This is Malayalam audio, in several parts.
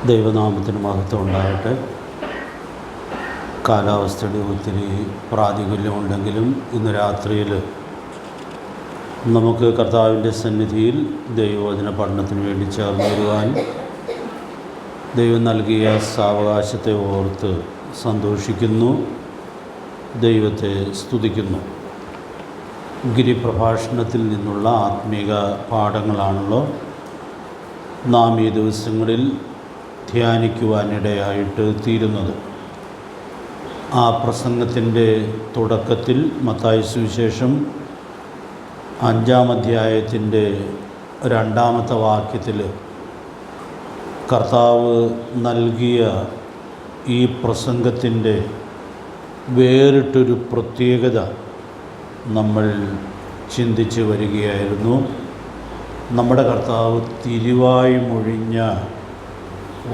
ദൈവനാമത്തിന് മഹത്വം ഉണ്ടാകട്ടെ. കാലാവസ്ഥയുടെ ഒത്തിരി പ്രാതികൂല്യമുണ്ടെങ്കിലും ഇന്ന് രാത്രിയിൽ നമുക്ക് കർത്താവിൻ്റെ സന്നിധിയിൽ ദൈവവചന പഠനത്തിന് വേണ്ടി ചേർന്ന് വരുവാൻ ദൈവം നൽകിയ സാവകാശത്തെ ഓർത്ത് സന്തോഷിക്കുന്നു, ദൈവത്തെ സ്തുതിക്കുന്നു. ഗിരിപ്രഭാഷണത്തിൽ നിന്നുള്ള ആത്മീക പാഠങ്ങളാണല്ലോ നാം ഈ ദിവസങ്ങളിൽ ധ്യാനിക്കുവാനിടയായിട്ട് തീരുന്നത്. ആ പ്രസംഗത്തിൻ്റെ തുടക്കത്തിൽ മത്തായി സുവിശേഷം 5-ാം അധ്യായത്തിൻ്റെ 2-ാമത്തെ വാക്യത്തിൽ കർത്താവ് നൽകിയ ഈ പ്രസംഗത്തിൻ്റെ വേറിട്ടൊരു പ്രത്യേകത നമ്മൾ ചിന്തിച്ച് വരികയായിരുന്നു. നമ്മുടെ കർത്താവ് തിരുവായി മൊഴിഞ്ഞ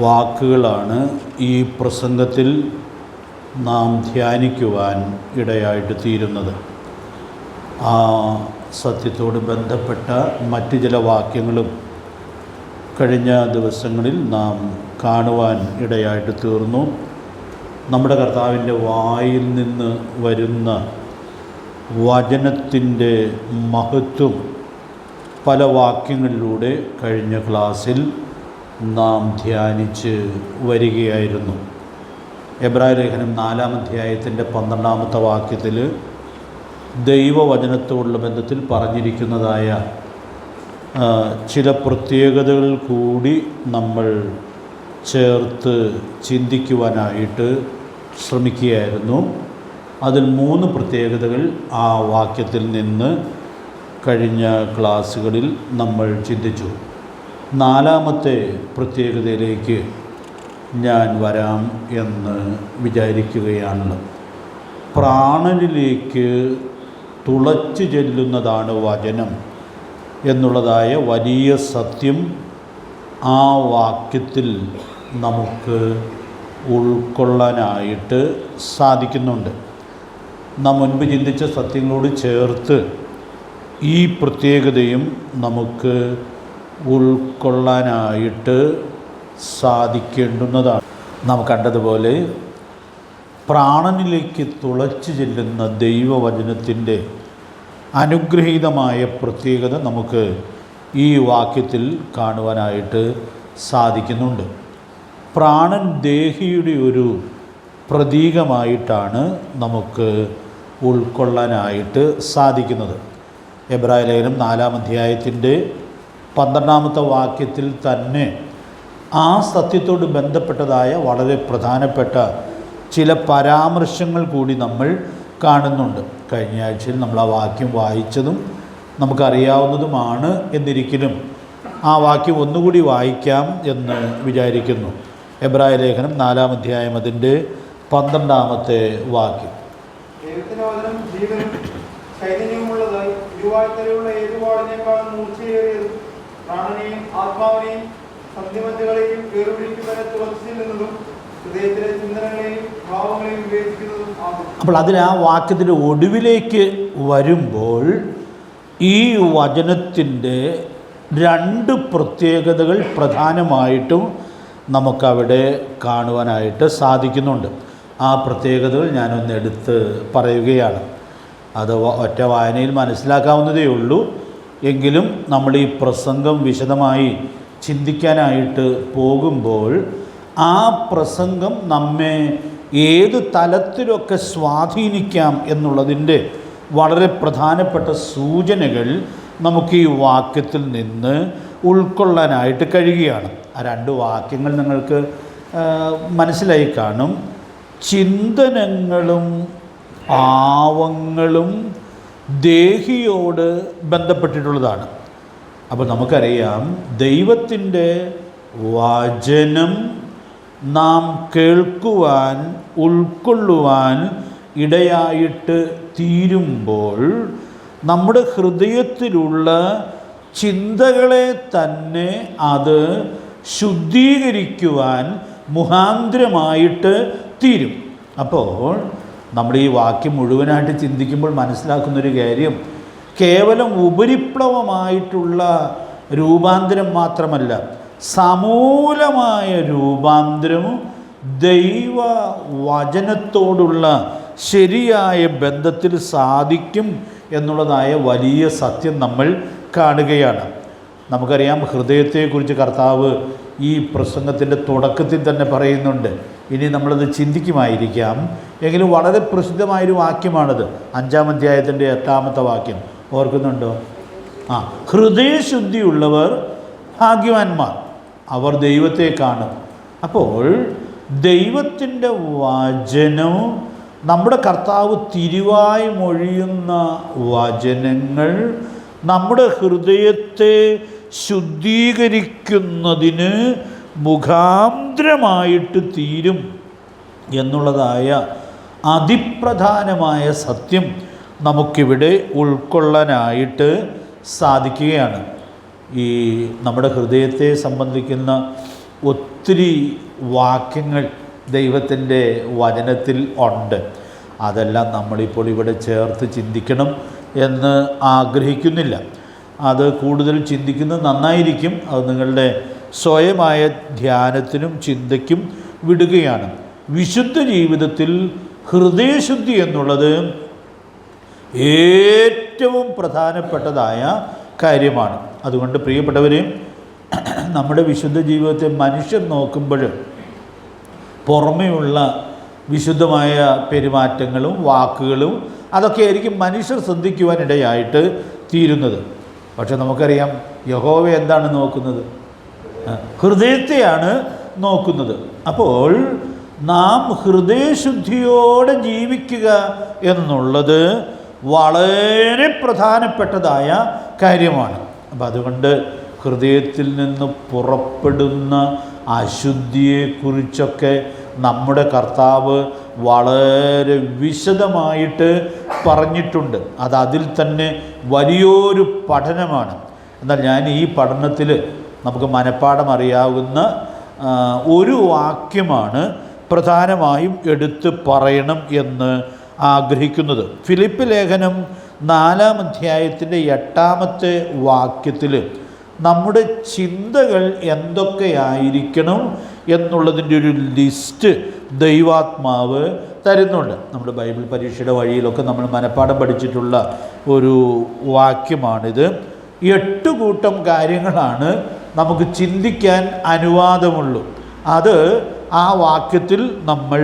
വാക്കുകളാണ് ഈ പ്രസംഗത്തിൽ നാം ധ്യാനിക്കുവാൻ ഇടയായിട്ട് തീരുന്നത്. ആ സത്യത്തോട് ബന്ധപ്പെട്ട മറ്റ് ചില വാക്യങ്ങളും കഴിഞ്ഞ ദിവസങ്ങളിൽ നാം കാണുവാൻ ഇടയായിട്ട് തീർന്നു. നമ്മുടെ കർത്താവിൻ്റെ വായിൽ നിന്ന് വരുന്ന വചനത്തിൻ്റെ മഹത്വം പല വാക്യങ്ങളിലൂടെ കഴിഞ്ഞ ക്ലാസ്സിൽ നാം ധ്യാനിച്ച് വരികയായിരുന്നു. എബ്രായ ലേഖനം 4-ാം അധ്യായത്തിൻ്റെ 12-ാമത്തെ വാക്യത്തിൽ ദൈവവചനത്തോടുള്ള ബന്ധത്തിൽ പറഞ്ഞിരിക്കുന്നതായ ചില പ്രത്യേകതകൾ കൂടി നമ്മൾ ചേർത്ത് ചിന്തിക്കുവാനായിട്ട് ശ്രമിക്കുകയായിരുന്നു. അതിൽ 3 പ്രത്യേകതകൾ ആ വാക്യത്തിൽ നിന്ന് കഴിഞ്ഞ ക്ലാസ്സുകളിൽ നമ്മൾ ചിന്തിച്ചു. 4-ാമത്തെ പ്രത്യേകതയിലേക്ക് ഞാൻ വരാം എന്ന് വിചാരിക്കുകയാണ്. പ്രാണനിലേക്ക് തുളച്ചു ചെല്ലുന്നതാണ് വചനം എന്നുള്ളതായ വലിയ സത്യം ആ വാക്യത്തിൽ നമുക്ക് ഉൾക്കൊള്ളാനായിട്ട് സാധിക്കുന്നുണ്ട്. നാം മുൻപ് ചിന്തിച്ച സത്യങ്ങളോട് ചേർത്ത് ഈ പ്രത്യേകതയും നമുക്ക് ഉൾക്കൊള്ളാനായിട്ട് സാധിക്കേണ്ടുന്നതാണ്. നാം കണ്ടതുപോലെ പ്രാണനിലേക്ക് തുളച്ചു ചെല്ലുന്ന ദൈവവചനത്തിൻ്റെ അനുഗ്രഹീതമായ പ്രത്യേകത നമുക്ക് ഈ വാക്യത്തിൽ കാണുവാനായിട്ട് സാധിക്കുന്നുണ്ട്. പ്രാണൻ ദേഹിയുടെ ഒരു പ്രതീകമായിട്ടാണ് നമുക്ക് ഉൾക്കൊള്ളാനായിട്ട് സാധിക്കുന്നത്. എബ്രായ ലേഖനം 4-ാം അധ്യായത്തിൻ്റെ 12-ാമത്തെ വാക്യത്തിൽ തന്നെ ആ സത്യത്തോട് ബന്ധപ്പെട്ടതായ വളരെ പ്രധാനപ്പെട്ട ചില പരാമർശങ്ങൾ കൂടി നമ്മൾ കാണുന്നുണ്ട്. കഴിഞ്ഞ ആഴ്ചയിൽ നമ്മൾ ആ വാക്യം വായിച്ചതും നമുക്കറിയാവുന്നതുമാണ്. എന്നിരിക്കലും ആ വാക്യം ഒന്നുകൂടി വായിക്കാം എന്ന് വിചാരിക്കുന്നു. എബ്രായ ലേഖനം 4-ാം അധ്യായം അതിൻ്റെ 12-ാമത്തെ വാക്യം. ചൈതന്യമുള്ളതായി ഇരുവായ്ത്തലയുള്ള ഏതുവാളിനേക്കാളും മൂർച്ചയേറിയതും പ്രാണനെയും ആത്മാവിനെയും സന്ധിമധ്യകളെയും വേർപിടിക്കുന്നതിനെ തുളച്ചു ചെല്ലുന്നതും ഹൃദയത്തിലെ ചിന്തനങ്ങളെയും ഭാവങ്ങളെയും വിവേചിക്കുന്നതും ആകും. അപ്പോൾ അതിൽ ആ വാക്യത്തിൻ്റെ ഒടുവിലേക്ക് വരുമ്പോൾ ഈ വചനത്തിൻ്റെ 2 പ്രത്യേകതകൾ പ്രധാനമായിട്ടും നമുക്കവിടെ കാണുവാനായിട്ട് സാധിക്കുന്നുണ്ട്. ആ പ്രത്യേകതകൾ ഞാനൊന്ന് എടുത്ത് പറയുകയാണ്. അത് ഒറ്റ വായനയിൽ മനസ്സിലാക്കാവുന്നതേ ഉള്ളൂ. എങ്കിലും നമ്മൾ ഈ പ്രസംഗം വിശദമായി ചിന്തിക്കാനായിട്ട് പോകുമ്പോൾ ആ പ്രസംഗം നമ്മെ ഏത് തലത്തിലൊക്കെ സ്വാധീനിക്കാം എന്നുള്ളതിൻ്റെ വളരെ പ്രധാനപ്പെട്ട സൂചനകൾ നമുക്ക് ഈ വാക്യത്തിൽ നിന്ന് ഉൾക്കൊള്ളാനായിട്ട് കഴിയുകയാണ്. ആ 2 വാക്യങ്ങൾ നിങ്ങൾക്ക് മനസ്സിലായി കാണും. ചിന്തനങ്ങളും ഭാവങ്ങളും ദേഹിയോട് ബന്ധപ്പെട്ടിട്ടുള്ളതാണ്. അപ്പോൾ നമുക്കറിയാം, ദൈവത്തിൻ്റെ വചനം നാം കേൾക്കുവാൻ ഉൾക്കൊള്ളുവാൻ ഇടയായിട്ട് തീരുമ്പോൾ നമ്മുടെ ഹൃദയത്തിലുള്ള ചിന്തകളെ തന്നെ അത് ശുദ്ധീകരിക്കുവാൻ മുഖാന്തരമായിട്ട് തീരും. അപ്പോൾ നമ്മൾ ഈ വാക്യം മുഴുവനായിട്ട് ചിന്തിക്കുമ്പോൾ മനസ്സിലാക്കുന്നൊരു കാര്യം, കേവലം ഉപരിപ്ലവമായിട്ടുള്ള രൂപാന്തരം മാത്രമല്ല, സമൂലമായ രൂപാന്തരവും ദൈവവചനത്തോടുള്ള ശരിയായ ബന്ധത്തിൽ സാധിക്കും എന്നുള്ളതായ വലിയ സത്യം നമ്മൾ കാണുകയാണ്. നമുക്കറിയാം, ഹൃദയത്തെക്കുറിച്ച് കർത്താവ് ഈ പ്രസംഗത്തിൻ്റെ തുടക്കത്തിൽ തന്നെ പറയുന്നുണ്ട്. ഇനി നമ്മളത് ചിന്തിക്കുമായിരിക്കാം, എങ്കിലും വളരെ പ്രസിദ്ധമായൊരു വാക്യമാണത്. 5-ാം അധ്യായത്തിൻ്റെ 8-ാമത്തെ വാക്യം ഓർക്കുന്നുണ്ടോ? ഹൃദയശുദ്ധിയുള്ളവർ ഭാഗ്യവാന്മാർ, അവർ ദൈവത്തെ കാണും. അപ്പോൾ ദൈവത്തിൻ്റെ വചനം, നമ്മുടെ കർത്താവ് തിരുവായി മൊഴിയുന്ന വചനങ്ങൾ നമ്മുടെ ഹൃദയത്തെ ശുദ്ധീകരിക്കുന്നതിന് മുഖാന്തരമായിട്ട് തീരും എന്നുള്ളതായ അതിപ്രധാനമായ സത്യം നമുക്കിവിടെ ഉൾക്കൊള്ളാനായിട്ട് സാധിക്കുകയാണ്. ഈ നമ്മുടെ ഹൃദയത്തെ സംബന്ധിക്കുന്ന ഒത്തിരി വാക്യങ്ങൾ ദൈവത്തിൻ്റെ വചനത്തിൽ ഉണ്ട്. അതെല്ലാം നമ്മളിപ്പോൾ ഇവിടെ ചേർത്ത് ചിന്തിക്കണം എന്ന് ആഗ്രഹിക്കുന്നില്ല. അത് കൂടുതൽ ചിന്തിക്കുന്നത് നന്നായിരിക്കും. അത് നിങ്ങളുടെ സ്വയമായ ധ്യാനത്തിനും ചിന്തയ്ക്കും വിടുകയാണ്. വിശുദ്ധ ജീവിതത്തിൽ ഹൃദയശുദ്ധി എന്നുള്ളത് ഏറ്റവും പ്രധാനപ്പെട്ടതായ കാര്യമാണ്. അതുകൊണ്ട് പ്രിയപ്പെട്ടവരെ, നമ്മുടെ വിശുദ്ധ ജീവിതത്തെ മനുഷ്യർ നോക്കുമ്പോൾ പുറമെയുള്ള വിശുദ്ധമായ പെരുമാറ്റങ്ങളും വാക്കുകളും അതൊക്കെ ആയിരിക്കും മനുഷ്യർ ശ്രദ്ധിക്കുവാനിടയായിട്ട് തീരുന്നത്. പക്ഷെ നമുക്കറിയാം, യഹോവ എന്താണ് നോക്കുന്നത്? ഹൃദയത്തെയാണ് നോക്കുന്നത്. അപ്പോൾ നാം ഹൃദയശുദ്ധിയോടെ ജീവിക്കുക എന്നുള്ളത് വളരെ പ്രധാനപ്പെട്ടതായ കാര്യമാണ്. അപ്പം അതുകൊണ്ട് ഹൃദയത്തിൽ നിന്ന് പുറപ്പെടുന്ന അശുദ്ധിയെക്കുറിച്ചൊക്കെ നമ്മുടെ കർത്താവ് വളരെ വിശദമായിട്ട് പറഞ്ഞിട്ടുണ്ട്. അതിൽ തന്നെ വലിയൊരു പഠനമാണ്. എന്നാൽ ഞാൻ ഈ പഠനത്തിൽ നമുക്ക് മനഃപ്പാഠം അറിയാവുന്ന ഒരു വാക്യമാണ് പ്രധാനമായും എടുത്ത് പറയണം എന്ന് ആഗ്രഹിക്കുന്നത്. ഫിലിപ്പ് ലേഖനം 4-ാം അധ്യായത്തിൻ്റെ 8-ാമത്തെ വാക്യത്തിൽ നമ്മുടെ ചിന്തകൾ എന്തൊക്കെയായിരിക്കണം എന്നുള്ളതിൻ്റെ ഒരു ലിസ്റ്റ് ദൈവാത്മാവ് തരുന്നുണ്ട്. നമ്മുടെ ബൈബിൾ പരീക്ഷയുടെ വഴിയിലൊക്കെ നമ്മൾ മനഃപ്പാഠം പഠിച്ചിട്ടുള്ള ഒരു വാക്യമാണിത്. 8 കൂട്ടം കാര്യങ്ങളാണ് നമുക്ക് ചിന്തിക്കാൻ അനുവാദമുള്ളൂ. അത് ആ വാക്യത്തിൽ നമ്മൾ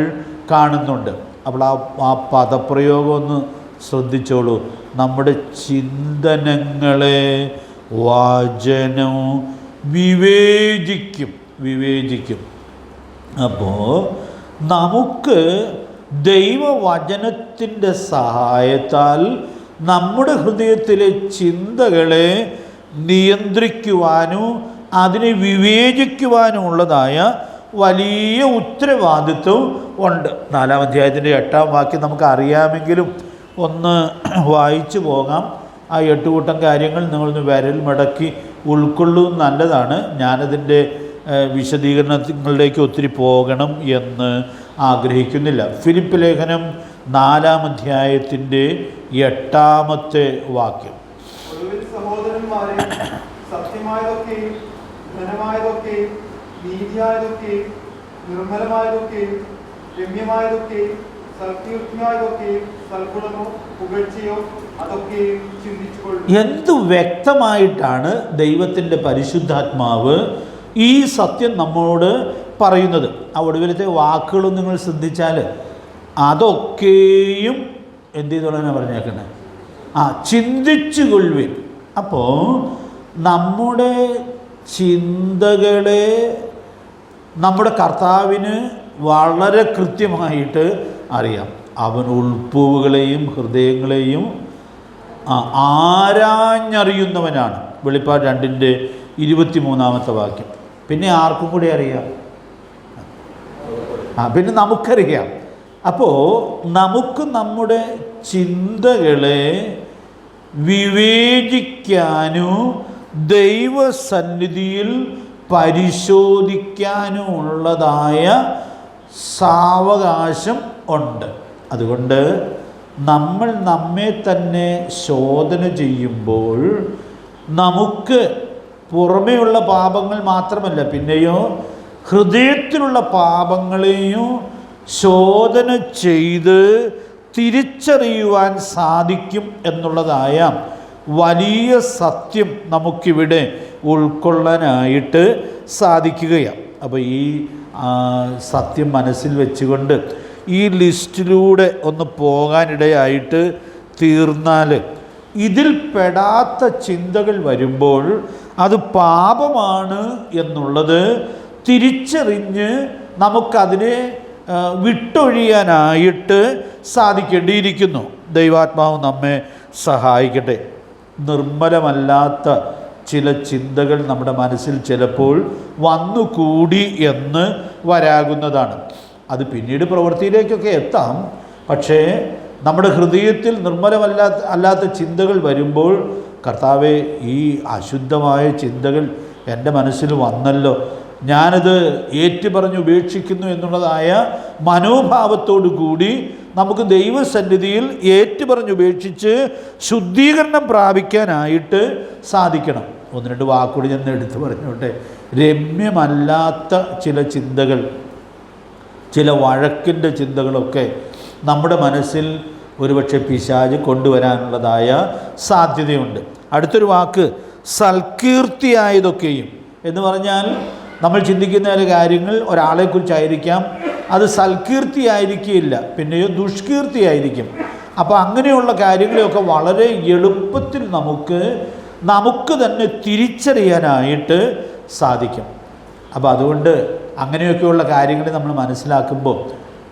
കാണുന്നുണ്ട്. അപ്പോൾ ആ പദപ്രയോഗം ഒന്ന് ശ്രദ്ധിച്ചോളൂ. നമ്മുടെ ചിന്തനങ്ങളെ വചനം വിവേചിക്കും. അപ്പോൾ നമുക്ക് ദൈവവചനത്തിൻ്റെ സഹായത്താൽ നമ്മുടെ ഹൃദയത്തിലെ ചിന്തകളെ നിയന്ത്രിക്കുവാനും അതിനെ വിവേചിക്കുവാനുമുള്ളതായ വലിയ ഉത്തരവാദിത്വം ഉണ്ട്. 4-ാം അധ്യായത്തിൻ്റെ 8-ാം വാക്യം നമുക്ക് അറിയാമെങ്കിലും ഒന്ന് വായിച്ചു പോകാം. ആ 8 കൂട്ടം കാര്യങ്ങൾ നിങ്ങളൊന്ന് വിരൽ മടക്കി ഉൾക്കൊള്ളും, നല്ലതാണ്. ഞാനതിൻ്റെ വിശദീകരണങ്ങളിലേക്ക് ഒത്തിരി പോകണം എന്ന് ആഗ്രഹിക്കുന്നില്ല. ഫിലിപ്പ് ലേഖനം 4-ാം അധ്യായത്തിൻ്റെ 8-ാമത്തെ വാക്യം. സഹോദരന്മാരെ, സത്യമായതൊക്കെയും ധനമായതൊക്കെയും നീതിയായതൊക്കെയും നിർമ്മലമായതൊക്കെയും രമ്യമായതൊക്കെയും സൽകീർത്തിയായതൊക്കെയും സൽഗുണമോ പുകഴ്ചയോ അതൊക്കെയും ചിന്തിച്ചുകൊള്ളു. എന്ത് വ്യക്തമായിട്ടാണ് ദൈവത്തിൻ്റെ പരിശുദ്ധാത്മാവ് ഈ സത്യം നമ്മോട് പറയുന്നത്. ആ ഒടുവിലത്തെ വാക്കുകളും നിങ്ങൾ ശ്രദ്ധിച്ചാൽ അതൊക്കെയും എന്ത് ചെയ്തോളാനാണ് പറഞ്ഞേക്കുന്നത്? ചിന്തിച്ചു കൊള്ളുവിൻ. അപ്പോൾ നമ്മുടെ ചിന്തകളെ നമ്മുടെ കർത്താവിന് വളരെ കൃത്യമായിട്ട് അറിയാം. അവൻ ഉൾപ്പൂവുകളെയും ഹൃദയങ്ങളെയും ആരാഞ്ഞറിയുന്നവനാണ്. വെളിപ്പാട് 2-ന്റെ 23-ാമത്തെ വാക്യം. പിന്നെ ആർക്കും കൂടി അറിയാം? പിന്നെ നമുക്കറിയാം. അപ്പോൾ നമുക്ക് നമ്മുടെ ചിന്തകളെ വിവേചിക്കാനും ദൈവസന്നിധിയിൽ പരിശോധിക്കാനുമുള്ളതായ സാവകാശം ഉണ്ട്. അതുകൊണ്ട് നമ്മൾ നമ്മെ തന്നെ ശോധന ചെയ്യുമ്പോൾ നമുക്ക് പുറമേയുള്ള പാപങ്ങൾ മാത്രമല്ല, പിന്നെയോ ഹൃദയത്തിലുള്ള പാപങ്ങളെയും ശോധന ചെയ്ത് തിരിച്ചറിയുവാൻ സാധിക്കും എന്നുള്ളതായ വലിയ സത്യം നമുക്കിവിടെ ഉൾക്കൊള്ളാനായിട്ട് സാധിക്കുകയാണ്. അപ്പോൾ ഈ സത്യം മനസ്സിൽ വെച്ചുകൊണ്ട് ഈ ലിസ്റ്റിലൂടെ ഒന്ന് പോകാനിടയായിട്ട് തീർന്നാൽ, ഇതിൽ പെടാത്ത ചിന്തകൾ വരുമ്പോൾ അത് പാപമാണ് എന്നുള്ളത് തിരിച്ചറിഞ്ഞ് നമുക്കതിനെ വിട്ടൊഴിയാനായിട്ട് സാധിക്കേണ്ടിയിരിക്കുന്നു. ദൈവാത്മാവ് നമ്മെ സഹായിക്കട്ടെ. നിർമ്മലമല്ലാത്ത ചില ചിന്തകൾ നമ്മുടെ മനസ്സിൽ ചിലപ്പോൾ വന്നുകൂടി എന്ന് വരാകുന്നതാണ്. അത് പിന്നീട് പ്രവൃത്തിയിലേക്കൊക്കെ എത്താം. പക്ഷേ നമ്മുടെ ഹൃദയത്തിൽ അല്ലാത്ത ചിന്തകൾ വരുമ്പോൾ, കർത്താവേ, ഈ അശുദ്ധമായ ചിന്തകൾ എൻ്റെ മനസ്സിൽ വന്നല്ലോ, ഞാനത് ഏറ്റുപറഞ്ഞ് ഉപേക്ഷിക്കുന്നു എന്നുള്ളതായ മനോഭാവത്തോടു കൂടി നമുക്ക് ദൈവസന്നിധിയിൽ ഏറ്റുപറഞ്ഞുപേക്ഷിച്ച് ശുദ്ധീകരണം പ്രാപിക്കാനായിട്ട് സാധിക്കണം. ഒന്ന് രണ്ട് വാക്കുകൂടി ഞാൻ എടുത്തു പറഞ്ഞോട്ടെ. രമ്യമല്ലാത്ത ചില ചിന്തകൾ, ചില വഴക്കിൻ്റെ ചിന്തകളൊക്കെ നമ്മുടെ മനസ്സിൽ ഒരുപക്ഷെ പിശാച് കൊണ്ടുവരാനുള്ളതായ സാധ്യതയുണ്ട്. അടുത്തൊരു വാക്ക് സൽകീർത്തിയായതൊക്കെയും എന്ന് പറഞ്ഞാൽ, നമ്മൾ ചിന്തിക്കുന്ന ചില കാര്യങ്ങൾ ഒരാളെക്കുറിച്ചായിരിക്കാം, അത് സൽകീർത്തിയായിരിക്കില്ല, പിന്നെയോ ദുഷ്കീർത്തിയായിരിക്കും. അപ്പോൾ അങ്ങനെയുള്ള കാര്യങ്ങളെയൊക്കെ വളരെ എളുപ്പത്തിൽ നമുക്ക് തന്നെ തിരിച്ചറിയാനായിട്ട് സാധിക്കും. അപ്പോൾ അതുകൊണ്ട് അങ്ങനെയൊക്കെയുള്ള കാര്യങ്ങൾ നമ്മൾ മനസ്സിലാക്കുമ്പോൾ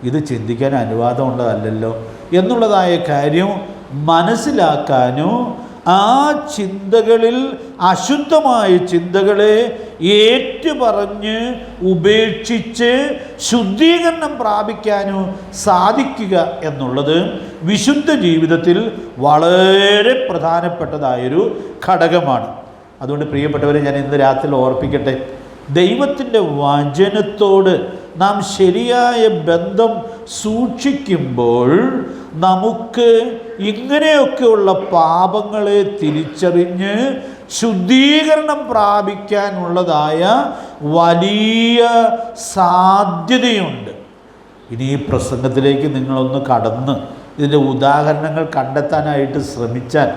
ഇത് ചിന്തിക്കാൻ അനുവാദമുള്ളതല്ലല്ലോ എന്നുള്ളതായ കാര്യം മനസ്സിലാക്കാനോ ആ ചിന്തകളിൽ അശുദ്ധമായ ചിന്തകളെ ഏറ്റുപറഞ്ഞ് ഉപേക്ഷിച്ച് ശുദ്ധീകരണം പ്രാപിക്കാനോ സാധിക്കുക എന്നുള്ളത് വിശുദ്ധ ജീവിതത്തിൽ വളരെ പ്രധാനപ്പെട്ടതായൊരു ഘടകമാണ്. അതുകൊണ്ട് പ്രിയപ്പെട്ടവരെ, ഞാൻ ഇന്ന് രാത്രി ഓർപ്പിക്കട്ടെ, ദൈവത്തിൻ്റെ വചനത്തോട് നാം ശരിയായ ബന്ധം സൂക്ഷിക്കുമ്പോൾ നമുക്ക് ഇങ്ങനെയൊക്കെയുള്ള പാപങ്ങളെ തിരിച്ചറിഞ്ഞ് ശുദ്ധീകരണം പ്രാപിക്കാനുള്ളതായ വലിയ സാധ്യതയുണ്ട്. ഇനി ഈ പ്രസംഗത്തിലേക്ക് നിങ്ങളൊന്ന് കടന്ന് ഇതിൻ്റെ ഉദാഹരണങ്ങൾ കണ്ടെത്താനായിട്ട് ശ്രമിച്ചാൽ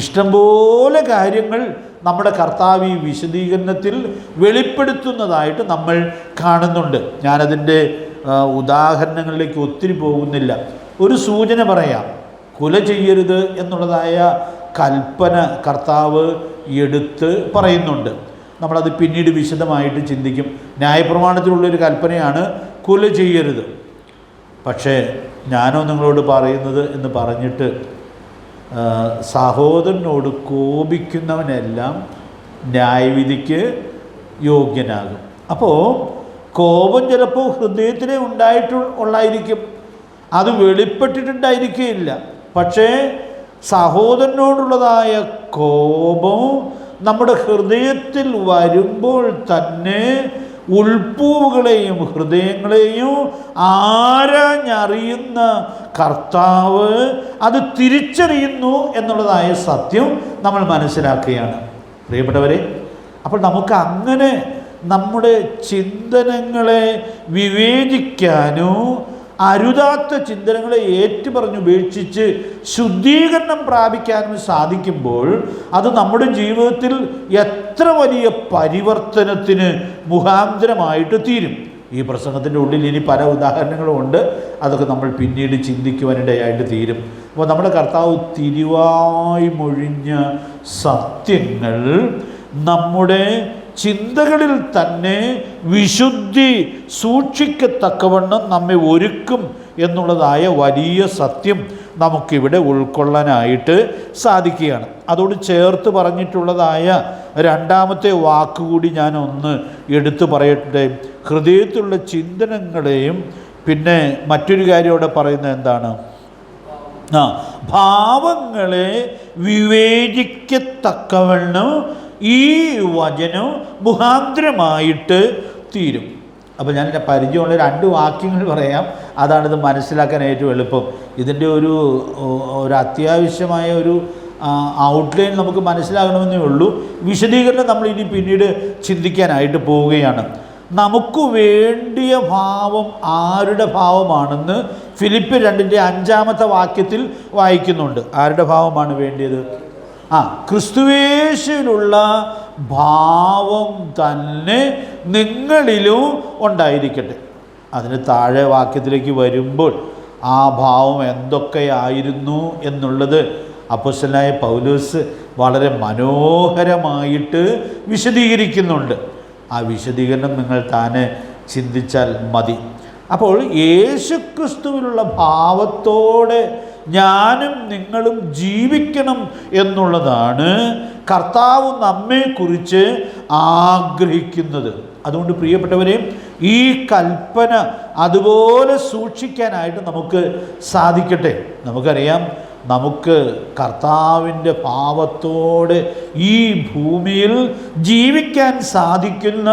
ഇഷ്ടംപോലെ കാര്യങ്ങൾ നമ്മുടെ കർത്താവ് ഈ വിശദീകരണത്തിൽ വെളിപ്പെടുത്തുന്നതായിട്ട് നമ്മൾ കാണുന്നുണ്ട്. ഞാനതിൻ്റെ ഉദാഹരണങ്ങളിലേക്ക് ഒത്തിരി പോകുന്നില്ല. ഒരു സൂചന പറയാം. കൊല ചെയ്യരുത് എന്നുള്ളതായ കൽപ്പന കർത്താവ് എടുത്ത് പറയുന്നുണ്ട്. നമ്മളത് പിന്നീട് വിശദമായിട്ട് ചിന്തിക്കും. ന്യായപ്രമാണത്തിലുള്ളൊരു കൽപ്പനയാണ് കൊല ചെയ്യരുത്. പക്ഷേ ഞാനോ നിങ്ങളോട് പറയുന്നത് എന്ന് പറഞ്ഞിട്ട് സഹോദരനോട് കോപിക്കുന്നവനെല്ലാം ന്യായവിധിക്ക് യോഗ്യനാകും. അപ്പോൾ കോപം ചിലപ്പോൾ ഹൃദയത്തിലേ ഉണ്ടായിട്ടുള്ളായിരിക്കും, അത് വെളിപ്പെട്ടിട്ടുണ്ടായിരിക്കുകയില്ല. പക്ഷേ സഹോദരനോടുള്ളതായ കോപം നമ്മുടെ ഹൃദയത്തിൽ വരുമ്പോൾ തന്നെ ഉൾപ്പൂവുകളെയും ഹൃദയങ്ങളെയും ആരാഞ്ഞറിയുന്ന കർത്താവ് അത് തിരിച്ചറിയുന്നു എന്നുള്ളതായ സത്യം നമ്മൾ മനസ്സിലാക്കുകയാണ് പ്രിയപ്പെട്ടവരെ. അപ്പോൾ നമുക്ക് അങ്ങനെ നമ്മുടെ ചിന്തനങ്ങളെ വിവേചിക്കാനോ അരുതാത്ത ചിന്തനങ്ങളെ ഏറ്റുപറഞ്ഞുപേക്ഷിച്ച് ശുദ്ധീകരണം പ്രാപിക്കാനും സാധിക്കുമ്പോൾ അത് നമ്മുടെ ജീവിതത്തിൽ എത്ര വലിയ പരിവർത്തനത്തിന് മുഖാന്തരമായിട്ട് തീരും. ഈ പ്രസംഗത്തിൻ്റെ ഉള്ളിൽ ഇനി പല ഉദാഹരണങ്ങളും ഉണ്ട്, അതൊക്കെ നമ്മൾ പിന്നീട് ചിന്തിക്കുവാനിടയായിട്ട് തീരും. അപ്പോൾ നമ്മുടെ കർത്താവ് തിരുവായി മൊഴിഞ്ഞ സത്യങ്ങൾ നമ്മുടെ ചിന്തകളിൽ തന്നെ വിശുദ്ധി സൂക്ഷിക്കത്തക്കവണ്ണം നമ്മെ ഒരുക്കും എന്നുള്ളതായ വലിയ സത്യം നമുക്കിവിടെ ഉൾക്കൊള്ളാനായിട്ട് സാധിക്കുകയാണ്. അതോട് ചേർത്ത് പറഞ്ഞിട്ടുള്ളതായ രണ്ടാമത്തെ വാക്കുകൂടി ഞാൻ ഒന്ന് എടുത്തു പറയട്ടെ. ഹൃദയത്തിലുള്ള ചിന്തനങ്ങളെയും പിന്നെ മറ്റൊരു കാര്യം അവിടെ പറയുന്നത് എന്താണ്? ഭാവങ്ങളെ വിവേചിക്കത്തക്കവണ്ണം ഈ വചനം മുഖാന്തരമായിട്ട് തീരും. അപ്പോൾ ഞാൻ എൻ്റെ പരിചയമുള്ള രണ്ട് വാക്യങ്ങൾ പറയാം, അതാണിത് മനസ്സിലാക്കാൻ ഏറ്റവും എളുപ്പം. ഇതിൻ്റെ ഒരു അത്യാവശ്യമായ ഒരു ഔട്ട്ലൈൻ നമുക്ക് മനസ്സിലാകണമെന്നേ ഉള്ളൂ. വിശദീകരണം നമ്മൾ ഇനി പിന്നീട് ചിന്തിക്കാനായിട്ട് പോവുകയാണ്. നമുക്ക് വേണ്ടിയ ഭാവം ആരുടെ ഭാവമാണെന്ന് ഫിലിപ്പ് 2:5 വാക്യത്തിൽ വായിക്കുന്നുണ്ട്. ആരുടെ ഭാവമാണ് വേണ്ടിയത്? ക്രിസ്തുവേശുവിലുള്ള ഭാവം തന്നെ നിങ്ങളിലും ഉണ്ടായിരിക്കട്ടെ. അതിന് താഴെ വാക്യത്തിലേക്ക് വരുമ്പോൾ ആ ഭാവം എന്തൊക്കെയായിരുന്നു എന്നുള്ളത് അപ്പോസ്തലനായ പൗലോസ് വളരെ മനോഹരമായിട്ട് വിശദീകരിക്കുന്നുണ്ട്. ആ വിശദീകരണം നിങ്ങൾ താനെ ചിന്തിച്ചാൽ മതി. അപ്പോൾ യേശുക്രിസ്തുവിലുള്ള ഭാവത്തോടെ ഞാനും നിങ്ങളും ജീവിക്കണം എന്നുള്ളതാണ് കർത്താവ് നമ്മെക്കുറിച്ച് ആഗ്രഹിക്കുന്നത്. അതുകൊണ്ട് പ്രിയപ്പെട്ടവരെ, ഈ കൽപ്പന അതുപോലെ സൂക്ഷിക്കാനായിട്ട് നമുക്ക് സാധിക്കട്ടെ. നമുക്കറിയാം, നമുക്ക് കർത്താവിൻ്റെ ഭാവത്തോടെ ഈ ഭൂമിയിൽ ജീവിക്കാൻ സാധിക്കുന്ന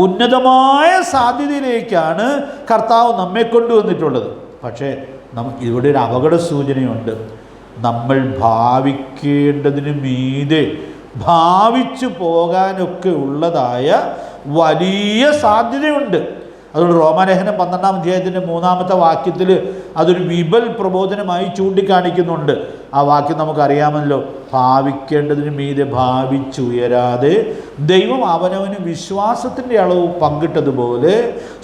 ഉന്നതമായ സാധ്യതയിലേക്കാണ് കർത്താവ് നമ്മെ കൊണ്ടുവന്നിട്ടുള്ളത്. പക്ഷേ ഇവിടെ ഒരു അപകട സൂചനയുണ്ട്. നമ്മൾ ഭാവിക്കേണ്ടതിന് മീതെ ഭാവിച്ചു പോകാനൊക്കെ ഉള്ളതായ വലിയ സാധ്യതയുണ്ട്. അതുകൊണ്ട് റോമാലേഖനം 12-3 വാക്യത്തിൽ അതൊരു വിപൽ പ്രബോധനമായി ചൂണ്ടിക്കാണിക്കുന്നുണ്ട്. ആ വാക്യം നമുക്കറിയാമല്ലോ. ഭാവിക്കേണ്ടതിന് മീതെ ഭാവിച്ചുയരാതെ ദൈവം അവനവന് വിശ്വാസത്തിൻ്റെ അളവ് പങ്കിട്ടതുപോലെ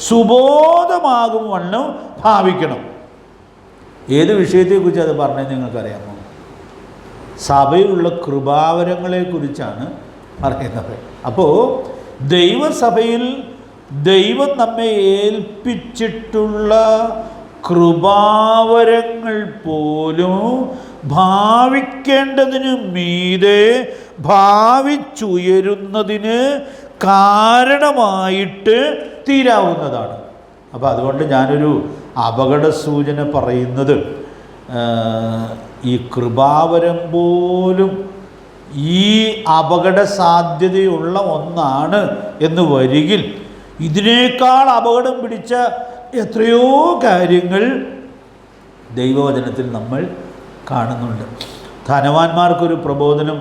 സുബോധമാകും വണ്ണം ഭാവിക്കണം. ഏത് വിഷയത്തെക്കുറിച്ച് അത് പറഞ്ഞത് നിങ്ങൾക്കറിയാമോ? സഭയിലുള്ള കൃപാവരങ്ങളെക്കുറിച്ചാണ് പറയുന്നത്. അപ്പോൾ ദൈവസഭയിൽ ദൈവം നമ്മെ ഏൽപ്പിച്ചിട്ടുള്ള കൃപാവരങ്ങൾ പോലും ഭാവിക്കേണ്ടതിന് മീതെ ഭാവിച്ചുയരുന്നതിന് കാരണമായിട്ട് തീരാവുന്നതാണ്. അപ്പോൾ അതുകൊണ്ട് ഞാനൊരു അപകട സൂചന പറയുന്നത്, ഈ കൃപാവരം പോലും ഈ അപകട സാധ്യതയുള്ള ഒന്നാണ് എന്ന് വരികിൽ ഇതിനേക്കാൾ അപകടം പിടിച്ച എത്രയോ കാര്യങ്ങൾ ദൈവവചനത്തിൽ നമ്മൾ കാണുന്നുണ്ട്. ധനവാന്മാർക്കൊരു പ്രബോധനം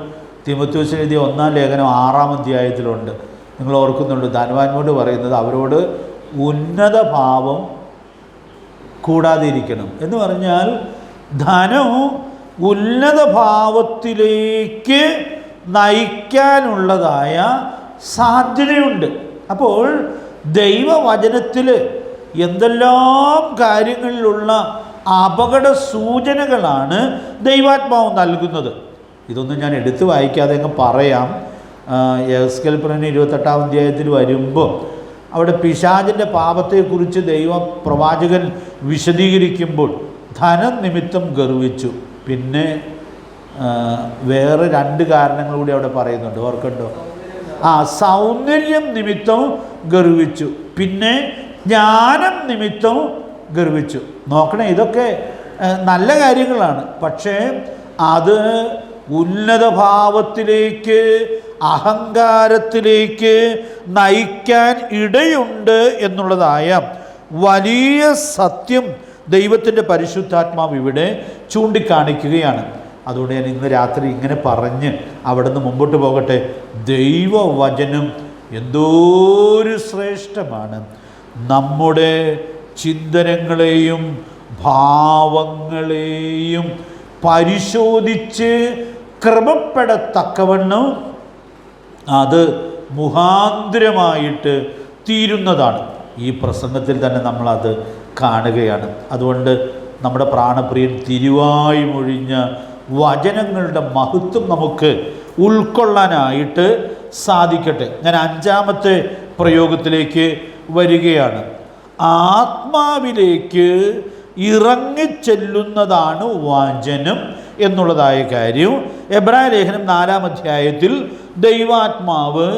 തീമോഥെയോസിന് എഴുതിയ 1-ാം ലേഖനം 6-ാം അധ്യായത്തിലുണ്ട്. നിങ്ങൾ ഓർക്കുന്നുണ്ട്, ധനവാന്മാരോട് പറയുന്നത് അവരോട് ഉന്നത ഭാവം കൂടാതെ ഇരിക്കണം എന്ന് പറഞ്ഞാൽ ധനം ഉന്നത ഭാവത്തിലേക്ക് നയിക്കാനുള്ളതായ സാധ്യതയുണ്ട്. അപ്പോൾ ദൈവവചനത്തിൽ എന്തെല്ലാം കാര്യങ്ങളിലുള്ള അപകട സൂചനകളാണ് ദൈവാത്മാവ് നൽകുന്നത്. ഇതൊന്നും ഞാൻ എടുത്തു വായിക്കാതെ അങ്ങ് പറയാം. യെഹെസ്കേൽ പ്രവചനം 28-ാം അധ്യായത്തിൽ വരുമ്പോൾ അവിടെ പിശാചിൻ്റെ പാപത്തെക്കുറിച്ച് പ്രവാചകൻ വിശദീകരിക്കുമ്പോൾ ധനം നിമിത്തം ഗർവിച്ചു, പിന്നെ വേറെ 2 കാരണങ്ങൾ കൂടി അവിടെ പറയുന്നുണ്ട്, ഓർക്കണ്ടോ? സൗന്ദര്യം നിമിത്തം ഗർവിച്ചു, പിന്നെ ജ്ഞാനം നിമിത്തം ഗർവിച്ചു. നോക്കണേ, ഇതൊക്കെ നല്ല കാര്യങ്ങളാണ്. പക്ഷേ അത് ഉന്നത ഭാവത്തിലേക്ക്, അഹങ്കാരത്തിലേക്ക് നയിക്കാൻ ഇടയുണ്ട് എന്നുള്ളതായ വലിയ സത്യം ദൈവത്തിൻ്റെ പരിശുദ്ധാത്മാവ് ഇവിടെ ചൂണ്ടിക്കാണിക്കുകയാണ്. അതുകൊണ്ട് ഞാൻ ഇന്ന് രാത്രി ഇങ്ങനെ പറഞ്ഞ് അവിടെ നിന്ന് മുമ്പോട്ട് പോകട്ടെ. ദൈവവചനം എന്തോരു ശ്രേഷ്ഠമാണ്. നമ്മുടെ ചിന്തനങ്ങളെയും ഭാവങ്ങളെയും പരിശോധിച്ച് ക്രമപ്പെടത്തക്കവണ്ണം അത് മുഖാന്തരമായിട്ട് തീരുന്നതാണ്. ഈ പ്രസംഗത്തിൽ തന്നെ നമ്മളത് കാണുകയാണ്. അതുകൊണ്ട് നമ്മുടെ പ്രാണപ്രിയൻ തിരുവായി മൊഴിഞ്ഞ വചനങ്ങളുടെ മഹത്വം നമുക്ക് ഉൾക്കൊള്ളാനായിട്ട് സാധിക്കട്ടെ. ഞാൻ 5-ാമത്തെ പ്രയോഗത്തിലേക്ക് വരികയാണ്. ആത്മാവിലേക്ക് ഇറങ്ങിച്ചെല്ലുന്നതാണ് വചനം എന്നുള്ളതായ കാര്യം എബ്രായ ലേഖനം 4-ാം അധ്യായത്തിൽ ദൈവാത്മാവ്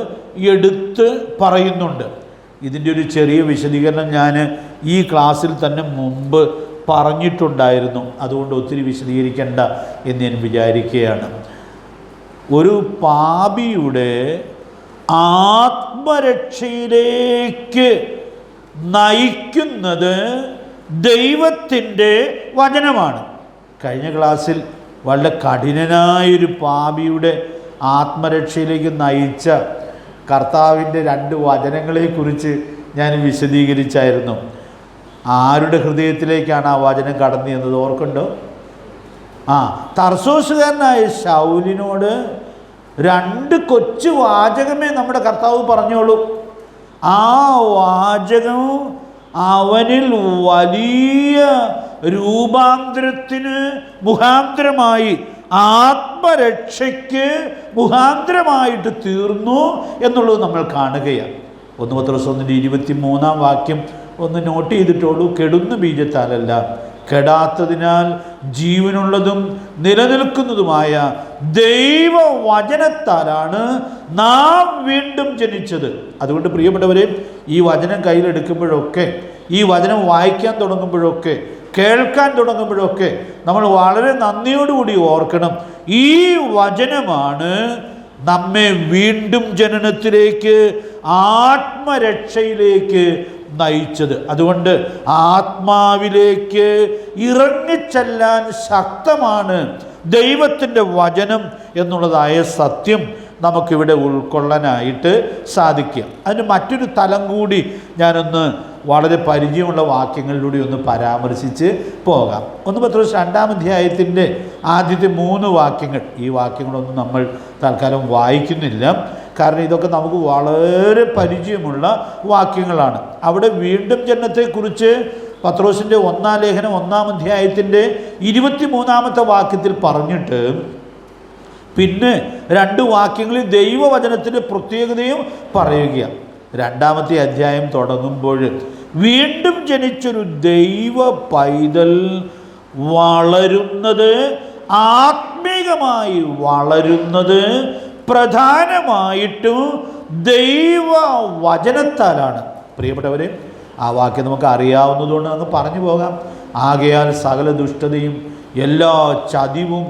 എടുത്ത് പറയുന്നുണ്ട്. ഇതിൻ്റെ ഒരു ചെറിയ വിശദീകരണം ഞാൻ ഈ ക്ലാസ്സിൽ തന്നെ മുമ്പ് പറഞ്ഞിട്ടുണ്ടായിരുന്നു. അതുകൊണ്ട് ഒത്തിരി വിശദീകരിക്കേണ്ട എന്ന് ഞാൻ വിചാരിക്കുകയാണ്. ഒരു പാപിയുടെ ആത്മരക്ഷയിലേക്ക് നയിക്കുന്നത് ദൈവത്തിൻ്റെ വചനമാണ്. കഴിഞ്ഞ ക്ലാസ്സിൽ വളരെ കഠിനനായൊരു പാപിയുടെ ആത്മരക്ഷയിലേക്ക് നയിച്ച കർത്താവിൻ്റെ 2 വചനങ്ങളെക്കുറിച്ച് ഞാൻ വിശദീകരിച്ചായിരുന്നു. ആരുടെ ഹൃദയത്തിലേക്കാണ് ആ വചനം കടന്നു എന്നത് ഓർക്കുന്നുണ്ടോ? തർസോസുകാരനായ ശൗലിനോട് 2 കൊച്ചു വാചകമേ നമ്മുടെ കർത്താവ് പറഞ്ഞോളൂ. ആ വാചകം അവനിൽ വലിയ രൂപാന്തരത്തിന് മുഖാന്തരമായി, ആത്മരക്ഷയ്ക്ക് മുഖാന്തരമായിട്ട് തീർന്നു എന്നുള്ളത് നമ്മൾ കാണുകയാണ്. 1 പത്രോസ് 1:23 വാക്യം ഒന്ന് നോട്ട് ചെയ്തിട്ടുള്ളൂ. കെടുന്ന ബീജത്താലല്ല, കെടാത്തതിനാൽ ജീവനുള്ളതും നിലനിൽക്കുന്നതുമായ ദൈവവചനത്താലാണ് നാം വീണ്ടും ജനിച്ചത്. അതുകൊണ്ട് പ്രിയപ്പെട്ടവരെ, ഈ വചനം കയ്യിലെടുക്കുമ്പോഴൊക്കെ, ഈ വചനം വായിക്കാൻ തുടങ്ങുമ്പോഴൊക്കെ, കേൾക്കാൻ തുടങ്ങുമ്പോഴൊക്കെ നമ്മൾ വളരെ നന്ദിയോടുകൂടി ഓർക്കണം, ഈ വചനമാണ് നമ്മെ വീണ്ടും ജനനത്തിലേക്ക്, ആത്മരക്ഷയിലേക്ക് നയിച്ചത്. അതുകൊണ്ട് ആത്മാവിലേക്ക് ഇറങ്ങിച്ചെല്ലാൻ ശക്തമാണ് ദൈവത്തിൻ്റെ വചനം എന്നുള്ളതായ സത്യം നമുക്കിവിടെ ഉൾക്കൊള്ളാനായിട്ട് സാധിക്കുക. അതിന് മറ്റൊരു തലം കൂടി ഞാനൊന്ന് വളരെ പരിചയമുള്ള വാക്യങ്ങളിലൂടെ ഒന്ന് പരാമർശിച്ച് പോകാം. 1 പത്രോസ് 2-ാം അധ്യായത്തിൻ്റെ ആദ്യത്തെ 3 വാക്യങ്ങൾ, ഈ വാക്യങ്ങളൊന്നും നമ്മൾ തൽക്കാലം വായിക്കുന്നില്ല, കാരണം ഇതൊക്കെ നമുക്ക് വളരെ പരിചയമുള്ള വാക്യങ്ങളാണ്. അവിടെ വീണ്ടും ജനനത്തെക്കുറിച്ച് പത്രോസിൻ്റെ 1-ാം ലേഖനം 1-ാം അധ്യായത്തിൻ്റെ 23-ാമത്തെ വാക്യത്തിൽ പറഞ്ഞിട്ട് പിന്നെ 2 വാക്യങ്ങളിൽ ദൈവവചനത്തിൻ്റെ പ്രത്യേകതയും പറയുകയാണ്. 2-ാമത്തെ അധ്യായം തുടങ്ങുമ്പോൾ വീണ്ടും ജനിച്ചൊരു ദൈവ പൈതൽ വളരുന്നത്, ആത്മീകമായി വളരുന്നത് പ്രധാനമായിട്ടും ദൈവവചനത്താലാണ്. പ്രിയപ്പെട്ടവരെ, ആ വാക്യം നമുക്ക് അറിയാവുന്നതുകൊണ്ട് നമുക്ക് പറഞ്ഞു പോകാം. ആകയാൽ സകല ദുഷ്ടതയും എല്ലാ ചതിവും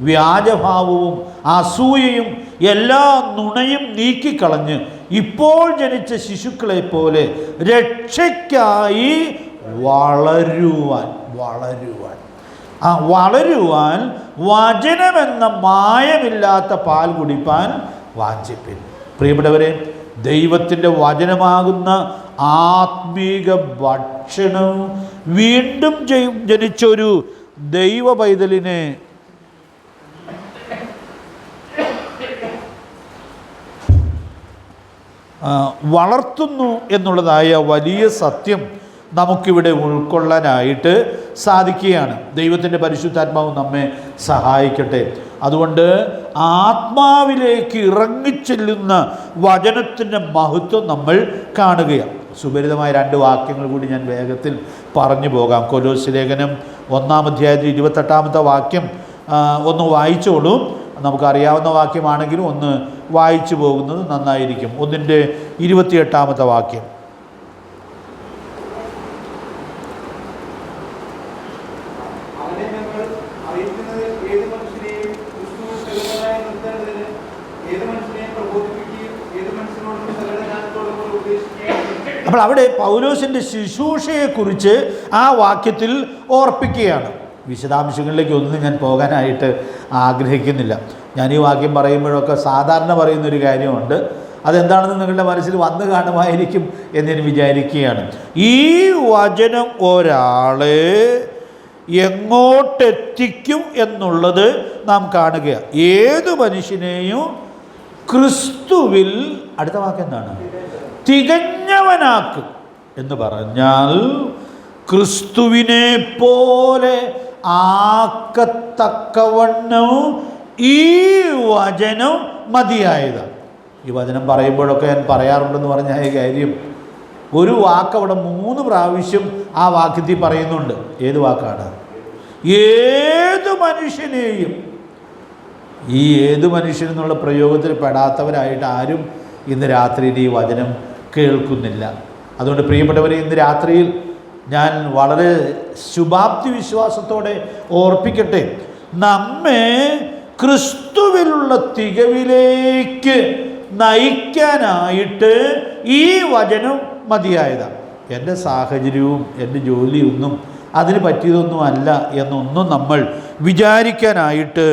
വ്യാജഭാവവും അസൂയയും എല്ലാ നുണയും നീക്കിക്കളഞ്ഞ് ഇപ്പോൾ ജനിച്ച ശിശുക്കളെ പോലെ രക്ഷയ്ക്കായി വളരുവാൻ വചനമെന്ന മായമില്ലാത്ത പാൽ കുടിപ്പാൻ വാഞ്ചിപ്പിൻ. പ്രിയപ്പെട്ടവരെ, ദൈവത്തിൻ്റെ വചനമാകുന്ന ആത്മീക ഭക്ഷണം വീണ്ടും ജനിച്ചൊരു ദൈവ പൈതലിനെ വളർത്തുന്നു എന്നുള്ളതായ വലിയ സത്യം നമുക്കിവിടെ ഉൾക്കൊള്ളാനായിട്ട് സാധിക്കുകയാണ്. ദൈവത്തിൻ്റെ പരിശുദ്ധാത്മാവ് നമ്മെ സഹായിക്കട്ടെ. അതുകൊണ്ട് ആത്മാവിലേക്ക് ഇറങ്ങിച്ചെല്ലുന്ന വചനത്തിൻ്റെ മഹത്വം നമ്മൾ കാണുകയാണ്. സുപരിതമായ 2 വാക്യങ്ങൾ കൂടി ഞാൻ വേഗത്തിൽ പറഞ്ഞു പോകാം. കൊലോസ്യ ലേഖനം 1-ാം അധ്യായത്തിൽ 28-ാമത്തെ വാക്യം ഒന്ന് വായിച്ചോളൂ. നമുക്കറിയാവുന്ന വാക്യമാണെങ്കിലും ഒന്ന് വായിച്ചു പോകുന്നത് നന്നായിരിക്കും. 1-ന്റെ 28-ാമത്തെ വാക്യം. അപ്പോൾ അവിടെ പൗലോസിൻ്റെ ശുശ്രൂഷയെക്കുറിച്ച് ആ വാക്യത്തിൽ ഓർപ്പിക്കുകയാണ്. വിശദാംശങ്ങളിലേക്ക് ഒന്നും ഞാൻ പോകാനായിട്ട് ആഗ്രഹിക്കുന്നില്ല. ഞാൻ ഈ വാക്യം പറയുമ്പോഴൊക്കെ സാധാരണ പറയുന്നൊരു കാര്യമുണ്ട്, അതെന്താണെന്ന് നിങ്ങളുടെ മനസ്സിൽ വന്നു കാണുമായിരിക്കും എന്ന് ഞാൻ വിചാരിക്കുകയാണ്. ഈ വചനം ഒരാളെ എങ്ങോട്ടെത്തിക്കും എന്നുള്ളത് നാം കാണുകയാണ്. ഏതു മനുഷ്യനെയും ക്രിസ്തുവിൽ, അടുത്ത വാക്യം എന്താണ്? തികഞ്ഞവനാക്കും എന്ന് പറഞ്ഞാൽ ക്രിസ്തുവിനെ പോലെ ആക്കത്തക്കവണ്ണം ഈ വചനം മതിയായതാണ്. ഈ വചനം പറയുമ്പോഴൊക്കെ ഞാൻ പറയാറുണ്ടെന്ന് പറഞ്ഞാൽ കാര്യം, ഒരു വാക്ക് അവിടെ 3 പ്രാവശ്യം ആ വാക്യത്തിൽ പറയുന്നുണ്ട്. ഏത് വാക്കാണ്? ഏതു മനുഷ്യനെയും. ഈ ഏതു മനുഷ്യൻ എന്നുള്ള പ്രയോഗത്തിൽ പെടാത്തവരായിട്ട് ആരും ഇന്ന് രാത്രിയിൽ ഈ വചനം കേൾക്കുന്നില്ല. അതുകൊണ്ട് പ്രിയപ്പെട്ടവരെ, ഇന്ന് രാത്രിയിൽ ഞാൻ വളരെ ശുഭാപ്തി വിശ്വാസത്തോടെ ഓർപ്പിക്കട്ടെ, നമ്മെ ക്രിസ്തുവിലുള്ള തികവിലേക്ക് നയിക്കാനായിട്ട് ഈ വചനം മതിയായതാണ്. എൻ്റെ സാഹചര്യവും എൻ്റെ ജോലിയൊന്നും അതിന് പറ്റിയതൊന്നുമല്ല എന്നൊന്നും നമ്മൾ വിചാരിക്കാനായിട്ട്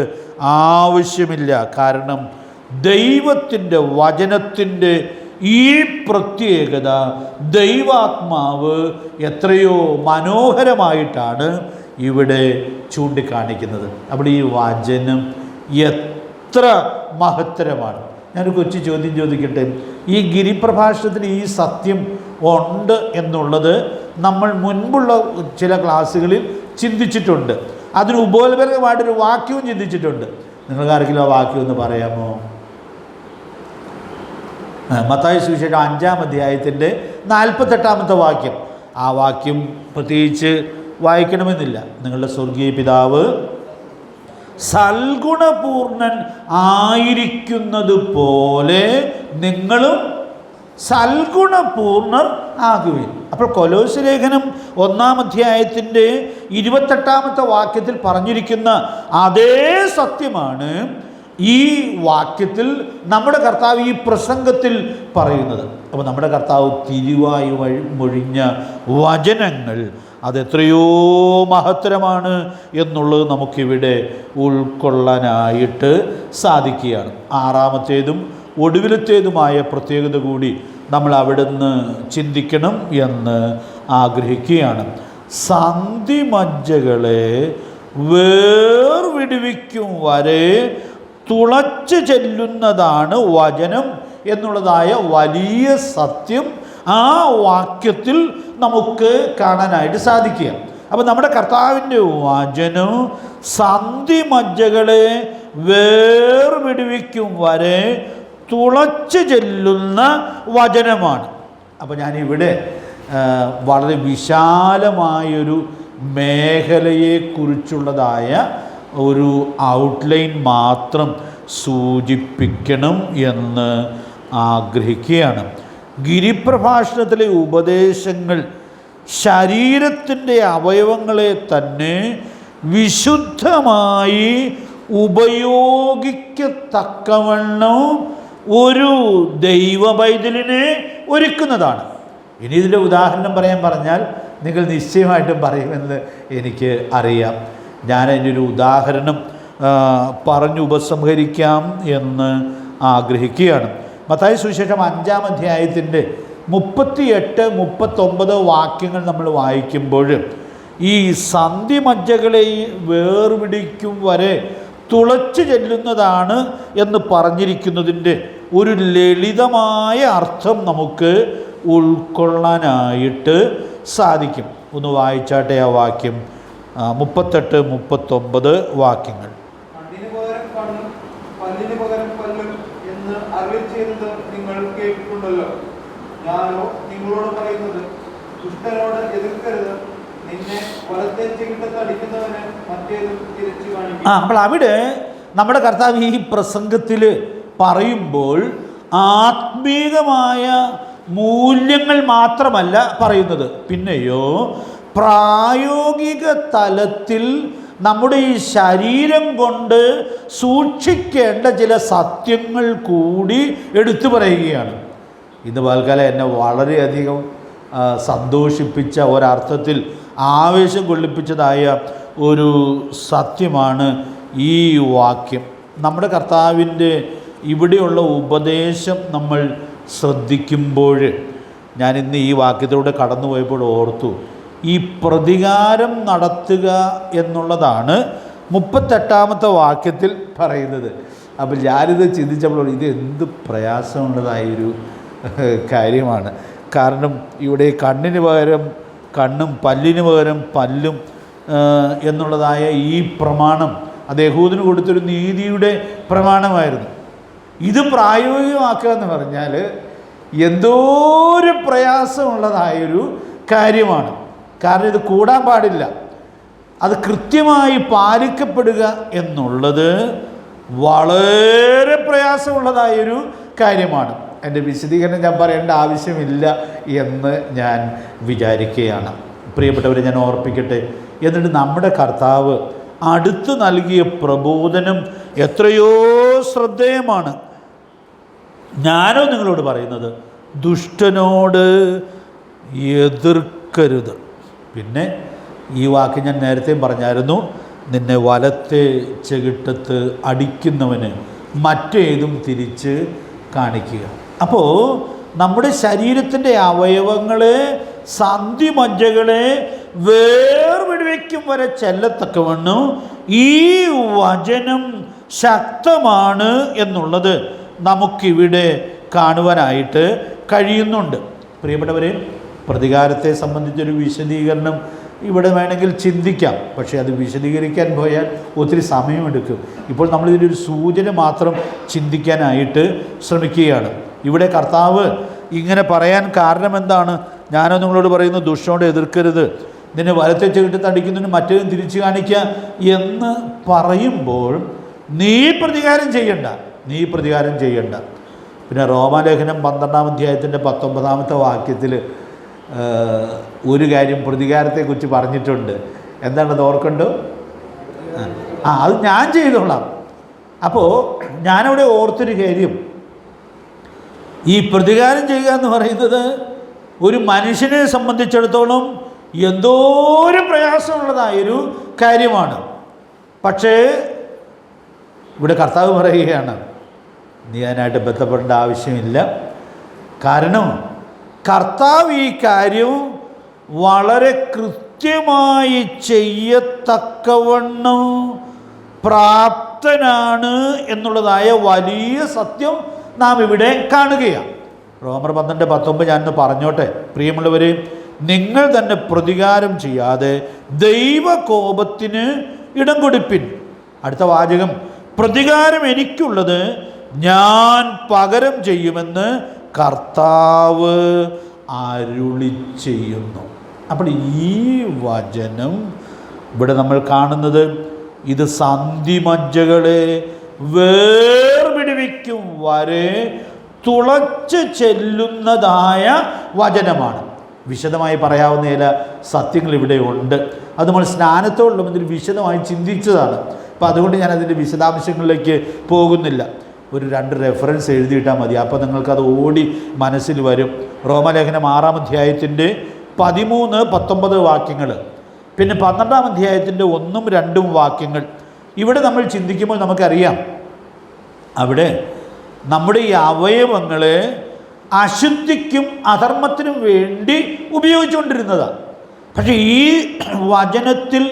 ആവശ്യമില്ല. കാരണം ദൈവത്തിൻ്റെ വചനത്തിൻ്റെ ഈ പ്രത്യേകത ദൈവാത്മാവ് എത്രയോ മനോഹരമായിട്ടാണ് ഇവിടെ ചൂണ്ടിക്കാണിക്കുന്നത്. അവിടെ ഈ വചനം എത്ര മഹത്തരമാണ്. ഞാനൊരു കൊച്ചു ചോദ്യം ചോദിക്കട്ടെ. ഈ ഗിരിപ്രഭാഷണത്തിന് ഈ സത്യം ഉണ്ട് എന്നുള്ളത് നമ്മൾ മുൻപുള്ള ചില ക്ലാസ്സുകളിൽ ചിന്തിച്ചിട്ടുണ്ട്. അതിന് ഉപോത്ബലകമായിട്ടൊരു വാക്യവും ചിന്തിച്ചിട്ടുണ്ട്. നിങ്ങൾക്ക് ആർക്കെങ്കിലും ആ വാക്യം ഒന്ന് പറയാമോ? മത്തായി സുവിശേഷം 5-ാം അധ്യായത്തിൻ്റെ 48-ാമത്തെ വാക്യം. ആ വാക്യം പ്രത്യേകിച്ച് വായിക്കണമെന്നില്ല. നിങ്ങളുടെ സ്വർഗീയ പിതാവ് സൽഗുണപൂർണൻ ആയിരിക്കുന്നത് പോലെ നിങ്ങളും സൽഗുണപൂർണർ ആകുവിൻ. അപ്പോൾ കൊലോസ്യ ലേഖനം 1-ാം അധ്യായത്തിൻ്റെ 28-ാമത്തെ വാക്യത്തിൽ പറഞ്ഞിരിക്കുന്ന അതേ സത്യമാണ് ഈ വാക്യത്തിൽ നമ്മുടെ കർത്താവ് ഈ പ്രസംഗത്തിൽ പറയുന്നത്. അപ്പോൾ നമ്മുടെ കർത്താവ് തിരുവായി മൊഴിഞ്ഞ വചനങ്ങൾ അതെത്രയോ മഹത്തരമാണ് എന്നുള്ളത് നമുക്കിവിടെ ഉൾക്കൊള്ളാനായിട്ട് സാധിക്കുകയാണ്. 6-ാമത്തേതും ഒടുവിലത്തേതുമായ പ്രത്യേകത കൂടി നമ്മൾ അവിടുന്ന് ചിന്തിക്കണം എന്ന് ആഗ്രഹിക്കുകയാണ്. സന്ധിമജ്ജകളെ വേർവിടുവിക്കും വരെ തുളച്ചു ചെല്ലുന്നതാണ് വചനം എന്നുള്ളതായ വലിയ സത്യം ആ വാക്യത്തിൽ നമുക്ക് കാണാനായിട്ട് സാധിക്കുക. അപ്പം നമ്മുടെ കർത്താവിൻ്റെ വചനം സന്ധിമജ്ജകളെ വേർവിടുവിക്കും വരെ തുളച്ചു ചെല്ലുന്ന വചനമാണ്. അപ്പോൾ ഞാനിവിടെ വളരെ വിശാലമായൊരു മേഖലയെക്കുറിച്ചുള്ളതായ ഒരു ഔട്ട്ലൈൻ മാത്രം സൂചിപ്പിക്കണം എന്ന് ആഗ്രഹിക്കുകയാണ്. ഗിരിപ്രഭാഷണത്തിലെ ഉപദേശങ്ങൾ ശരീരത്തിൻ്റെ അവയവങ്ങളെ തന്നെ വിശുദ്ധമായി ഉപയോഗിക്കത്തക്കവണ്ണം ഒരു ദൈവപൈതലിനെ ഒരുക്കുന്നതാണ്. ഇനി ഇതിൻ്റെ ഉദാഹരണം പറഞ്ഞാൽ നിങ്ങൾ നിശ്ചയമായിട്ടും പറയുമെന്ന് എനിക്ക് അറിയാം. ഞാൻ അതിൻ്റെ ഒരു ഉദാഹരണം പറഞ്ഞു ഉപസംഹരിക്കാം എന്ന് ആഗ്രഹിക്കുകയാണ്. മത്തായി സുവിശേഷം 5-ാം അധ്യായത്തിൻ്റെ 38-39 വാക്യങ്ങൾ നമ്മൾ വായിക്കുമ്പോൾ ഈ സന്ധിമജ്ജകളെ വേർപിടിക്കും വരെ തുളച്ചു ചെല്ലുന്നതാണ് എന്ന് പറഞ്ഞിരിക്കുന്നതിൻ്റെ ഒരു ലളിതമായ അർത്ഥം നമുക്ക് ഉൾക്കൊള്ളാനായിട്ട് സാധിക്കും. ഒന്ന് വായിച്ചാട്ടെ ആ വാക്യം, 38-39 വാക്യങ്ങൾ. കണ്ണിന് പകരം കണ്ണും പല്ലിന് പകരം പല്ലും എന്ന് അരുളി ചെയ്തത് നിങ്ങൾ കേട്ടിട്ടുണ്ടല്ലോ. ഞാനോ നിങ്ങളോട് പറയുന്നത്, ദുഷ്ടനോട് എതിർക്കരുത്, നിന്നെ വലത്തെ ചെകിട്ടത്ത് അടിക്കുന്നവന് മറ്റേതും തിരിച്ചു കാണിക്കും. അപ്പോൾ അവിടെ നമ്മുടെ കർത്താവ് ഈ പ്രസംഗത്തിൽ പറയുമ്പോൾ ആത്മീകമായ മൂല്യങ്ങൾ മാത്രമല്ല പറയുന്നത്, പിന്നെയോ പ്രായോഗിക തലത്തിൽ നമ്മുടെ ഈ ശരീരം കൊണ്ട് സൂക്ഷിക്കേണ്ട ചില സത്യങ്ങൾ കൂടി എടുത്തു പറയുകയാണ്. ഇന്ന് പൽക്കാലം എന്നെ വളരെയധികം സന്തോഷിപ്പിച്ച, ഒരർത്ഥത്തിൽ ആവേശം കൊള്ളിപ്പിച്ചതായ ഒരു സത്യമാണ് ഈ വാക്യം. നമ്മുടെ കർത്താവിൻ്റെ ഇവിടെയുള്ള ഉപദേശം നമ്മൾ ശ്രദ്ധിക്കുമ്പോൾ, ഞാനിന്ന് ഈ വാക്യത്തിലൂടെ കടന്നു പോയപ്പോൾ ഓർത്തു, ഈ പ്രതികാരം നടത്തുക എന്നുള്ളതാണ് 38-ാമത്തെ വാക്യത്തിൽ പറയുന്നത്. അപ്പോൾ ഞാനിത് ചിന്തിച്ചപ്പോൾ ഇത് എന്ത് പ്രയാസമുള്ളതായൊരു കാര്യമാണ്. കാരണം ഇവിടെ കണ്ണിന് പകരം കണ്ണും പല്ലിന് പകരം പല്ലും എന്നുള്ളതായ ഈ പ്രമാണം അത് യഹൂദന് കൊടുത്തൊരു നീതിയുടെ പ്രമാണമായിരുന്നു. ഇത് പ്രായോഗികമാക്കുക എന്ന് പറഞ്ഞാൽ എന്തോ ഒരു പ്രയാസമുള്ളതായൊരു കാര്യമാണ്. കാരണം ഇത് കൂടാൻ പാടില്ല. അത് കൃത്യമായി പാലിക്കപ്പെടുക എന്നുള്ളത് വളരെ പ്രയാസമുള്ളതായൊരു കാര്യമാണ്. എൻ്റെ വിശദീകരണം ഞാൻ പറയേണ്ട ആവശ്യമില്ല എന്ന് ഞാൻ വിചാരിക്കുകയാണ്. പ്രിയപ്പെട്ടവരെ, ഞാൻ ഓർപ്പിക്കട്ടെ, എന്നിട്ട് നമ്മുടെ കർത്താവ് അടുത്ത് നൽകിയ പ്രബോധനം എത്രയോ ശ്രദ്ധേയമാണ്. ഞാനോ നിങ്ങളോട് പറയുന്നത്, ദുഷ്ടനോട് എതിർക്കരുത്. പിന്നെ ഈ വാക്ക് ഞാൻ നേരത്തെയും പറഞ്ഞായിരുന്നു, നിന്നെ വലത്തെ ചെകിട്ടത്ത് അടിക്കുന്നവന് മറ്റേതും തിരിച്ച് കാണിക്കുക. അപ്പോൾ നമ്മുടെ ശരീരത്തിൻ്റെ അവയവങ്ങളെ, സന്ധിമജ്ജകളെ വേർപിടിവയ്ക്കും വരെ ചെല്ലത്തക്കവണ്ണം ഈ വചനം ശക്തമാണ് എന്നുള്ളത് നമുക്കിവിടെ കാണുവാനായിട്ട് കഴിയുന്നുണ്ട്. പ്രിയപ്പെട്ടവരെ, പ്രതികാരത്തെ സംബന്ധിച്ചൊരു വിശദീകരണം ഇവിടെ വേണമെങ്കിൽ ചിന്തിക്കാം. പക്ഷേ അത് വിശദീകരിക്കാൻ പോയാൽ ഒത്തിരി സമയമെടുക്കും. ഇപ്പോൾ നമ്മളിതിനൊരു സൂചന മാത്രം ചിന്തിക്കാനായിട്ട് ശ്രമിക്കുകയാണ്. ഇവിടെ കർത്താവ് ഇങ്ങനെ പറയാൻ കാരണം എന്താണ്? ഞാനോ നിങ്ങളോട് പറയുന്നു, ദുഷ്ടനോട് എതിർക്കരുത്, നിന്നെ വലത്തെ ചെകിട്ടത്ത് അടിക്കുന്നതിന് മറ്റേതും തിരിച്ചു കാണിക്കുക എന്ന് പറയുമ്പോൾ നീ പ്രതികാരം ചെയ്യണ്ട. പിന്നെ റോമാലേഖനം 12-ാം അധ്യായത്തിൻ്റെ 19-ാമത്തെ വാക്യത്തിൽ ഒരു കാര്യം പ്രതികാരത്തെക്കുറിച്ച് പറഞ്ഞിട്ടുണ്ട്. എന്താണത് ഓർക്കണ്ടോ? അത് ഞാൻ ചെയ്തോളാം. അപ്പോൾ ഞാനവിടെ ഓർത്തൊരു കാര്യം, ഈ പ്രതികാരം ചെയ്യുക എന്ന് പറയുന്നത് ഒരു മനുഷ്യനെ സംബന്ധിച്ചിടത്തോളം എന്തോരം പ്രയാസമുള്ളതായൊരു കാര്യമാണ്. പക്ഷേ ഇവിടെ കർത്താവ് പറയുകയാണ്, നീ അതിനായിട്ട് ബന്ധപ്പെടേണ്ട ആവശ്യമില്ല. കാരണം കർത്താവ് ഈ കാര്യം വളരെ കൃത്യമായി ചെയ്യത്തക്കവണ്ണം പ്രാപ്തനാണ് എന്നുള്ളതായ വലിയ സത്യം നാം ഇവിടെ കാണുകയാണ്. റോമർ 12:19 ഞാനൊന്ന് പറഞ്ഞോട്ടെ. പ്രിയമുള്ളവരെ, നിങ്ങൾ തന്നെ പ്രതികാരം ചെയ്യാതെ ദൈവകോപത്തിന് ഇടം കൊടുപ്പിൻ. അടുത്ത വാചകം, പ്രതികാരം എനിക്കുള്ളത്, ഞാൻ പകരം ചെയ്യുമെന്ന് കർത്താവ് അരുളി ചെയ്യുന്നു. അപ്പോൾ ഈ വചനം ഇവിടെ നമ്മൾ കാണുന്നത് ഇത് സന്ധിമജ്ജകളെ വേർപിടിവിക്കും വരെ തുളച്ച് ചെല്ലുന്നതായ വചനമാണ്. വിശദമായി പറയാവുന്ന ചില സത്യങ്ങൾ ഇവിടെ ഉണ്ട്. അത് നമ്മൾ സ്നാനത്തോടുള്ള ബന്ധത്തിൽ വിശദമായി ചിന്തിച്ചതാണ്. അപ്പോൾ അതുകൊണ്ട് ഞാൻ അതിൻ്റെ വിശദാംശങ്ങളിലേക്ക് പോകുന്നില്ല. ഒരു 2 റെഫറൻസ് എഴുതിയിട്ടാൽ മതി, അപ്പോൾ നിങ്ങൾക്കത് ഓടി മനസ്സിൽ വരും. റോമലേഖനം 6-ാം അധ്യായത്തിൻ്റെ 13-19 വാക്യങ്ങൾ, പിന്നെ 12-ാം അധ്യായത്തിൻ്റെ 1-2 വാക്യങ്ങൾ. ഇവിടെ നമ്മൾ ചിന്തിക്കുമ്പോൾ നമുക്കറിയാം, അവിടെ നമ്മുടെ ഈ അവയവങ്ങളെ അശുദ്ധിക്കും അധർമ്മത്തിനും വേണ്ടി ഉപയോഗിച്ചുകൊണ്ടിരുന്നതാണ്. പക്ഷേ ഈ വചനത്തിൽ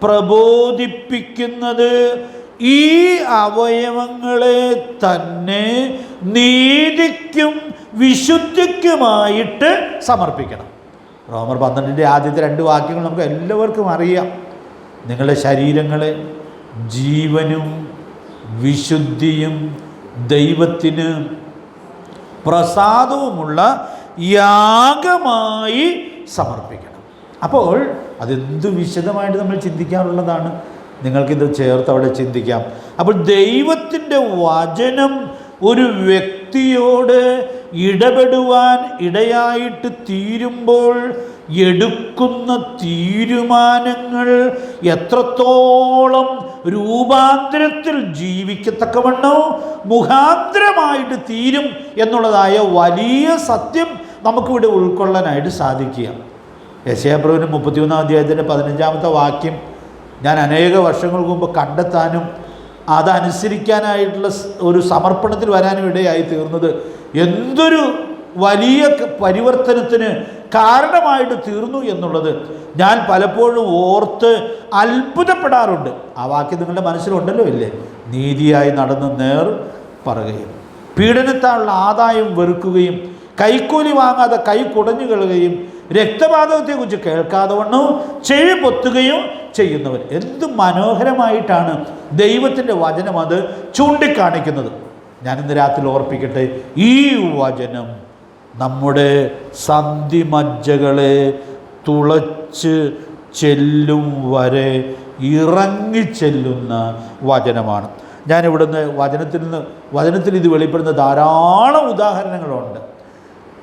പ്രബോധിപ്പിക്കുന്നത് ഈ അവയവങ്ങളെ തന്നെ നീതിക്കും വിശുദ്ധിക്കുമായിട്ട് സമർപ്പിക്കണം. റോമർ 12-ന്റെ ആദ്യത്തെ 2 വാക്യങ്ങൾ നമുക്ക് എല്ലാവർക്കും അറിയാം. നിങ്ങളുടെ ശരീരങ്ങളെ ജീവനും വിശുദ്ധിയും ദൈവത്തിന് പ്രസാദവുമുള്ള യാഗമായി സമർപ്പിക്കണം. അപ്പോൾ അതെന്ത് വിശദമായിട്ട് നമ്മൾ ചിന്തിക്കാറുള്ളതാണ്. നിങ്ങൾക്കിത് ചേർത്ത് അവിടെ ചിന്തിക്കാം. അപ്പോൾ ദൈവത്തിൻ്റെ വചനം ഒരു വ്യക്തിയോട് ഇടപെടുവാൻ ഇടയായിട്ട് തീരുമ്പോൾ എടുക്കുന്ന തീരുമാനങ്ങൾ എത്രത്തോളം രൂപാന്തരത്തിൽ ജീവിക്കത്തക്കവണ്ണോ മുഖാന്തരമായിട്ട് തീരും എന്നുള്ളതായ വലിയ സത്യം നമുക്കിവിടെ ഉൾക്കൊള്ളാനായിട്ട് സാധിക്കുക. യെശയ്യാപ്രവചനം 31-ാം അധ്യായത്തിൻ്റെ 15-ാമത്തെ വാക്യം ഞാൻ അനേക വർഷങ്ങൾക്ക് മുമ്പ് കണ്ടെത്താനും അതനുസരിക്കാനായിട്ടുള്ള ഒരു സമർപ്പണത്തിൽ വരാനും ഇടയായി തീർന്നത് എന്തൊരു വലിയ പരിവർത്തനത്തിന് കാരണമായിട്ട് തീർന്നു എന്നുള്ളത് ഞാൻ പലപ്പോഴും ഓർത്ത് അത്ഭുതപ്പെടാറുണ്ട്. ആ വാക്യം നിങ്ങളുടെ മനസ്സിലുണ്ടല്ലോ ഇല്ലേ? നീതിയായി നടന്ന് നേർ പറയുകയും പീഡനത്താലുള്ള ആദായം വെറുക്കുകയും കൈക്കൂലി വാങ്ങാതെ കൈ കുടഞ്ഞു കളയുകയും രക്തപാതകത്തെക്കുറിച്ച് കേൾക്കാതെ വണ്ണം ചെവി പൊത്തുകയും ചെയ്യുന്നവൻ. എന്ത് മനോഹരമായിട്ടാണ് ദൈവത്തിൻ്റെ വചനം അത് ചൂണ്ടിക്കാണിക്കുന്നത്. ഞാനിന്ന് രാത്രി ഓർപ്പിക്കട്ടെ, ഈ വചനം നമ്മുടെ സന്ധിമജ്ജകളെ തുളച്ച് ചെല്ലും വരെ ഇറങ്ങിച്ചെല്ലുന്ന വചനമാണ്. ഞാനിവിടുന്ന് വചനത്തിൽ ഇത് വെളിപ്പെടുന്ന ധാരാളം ഉദാഹരണങ്ങളുണ്ട്.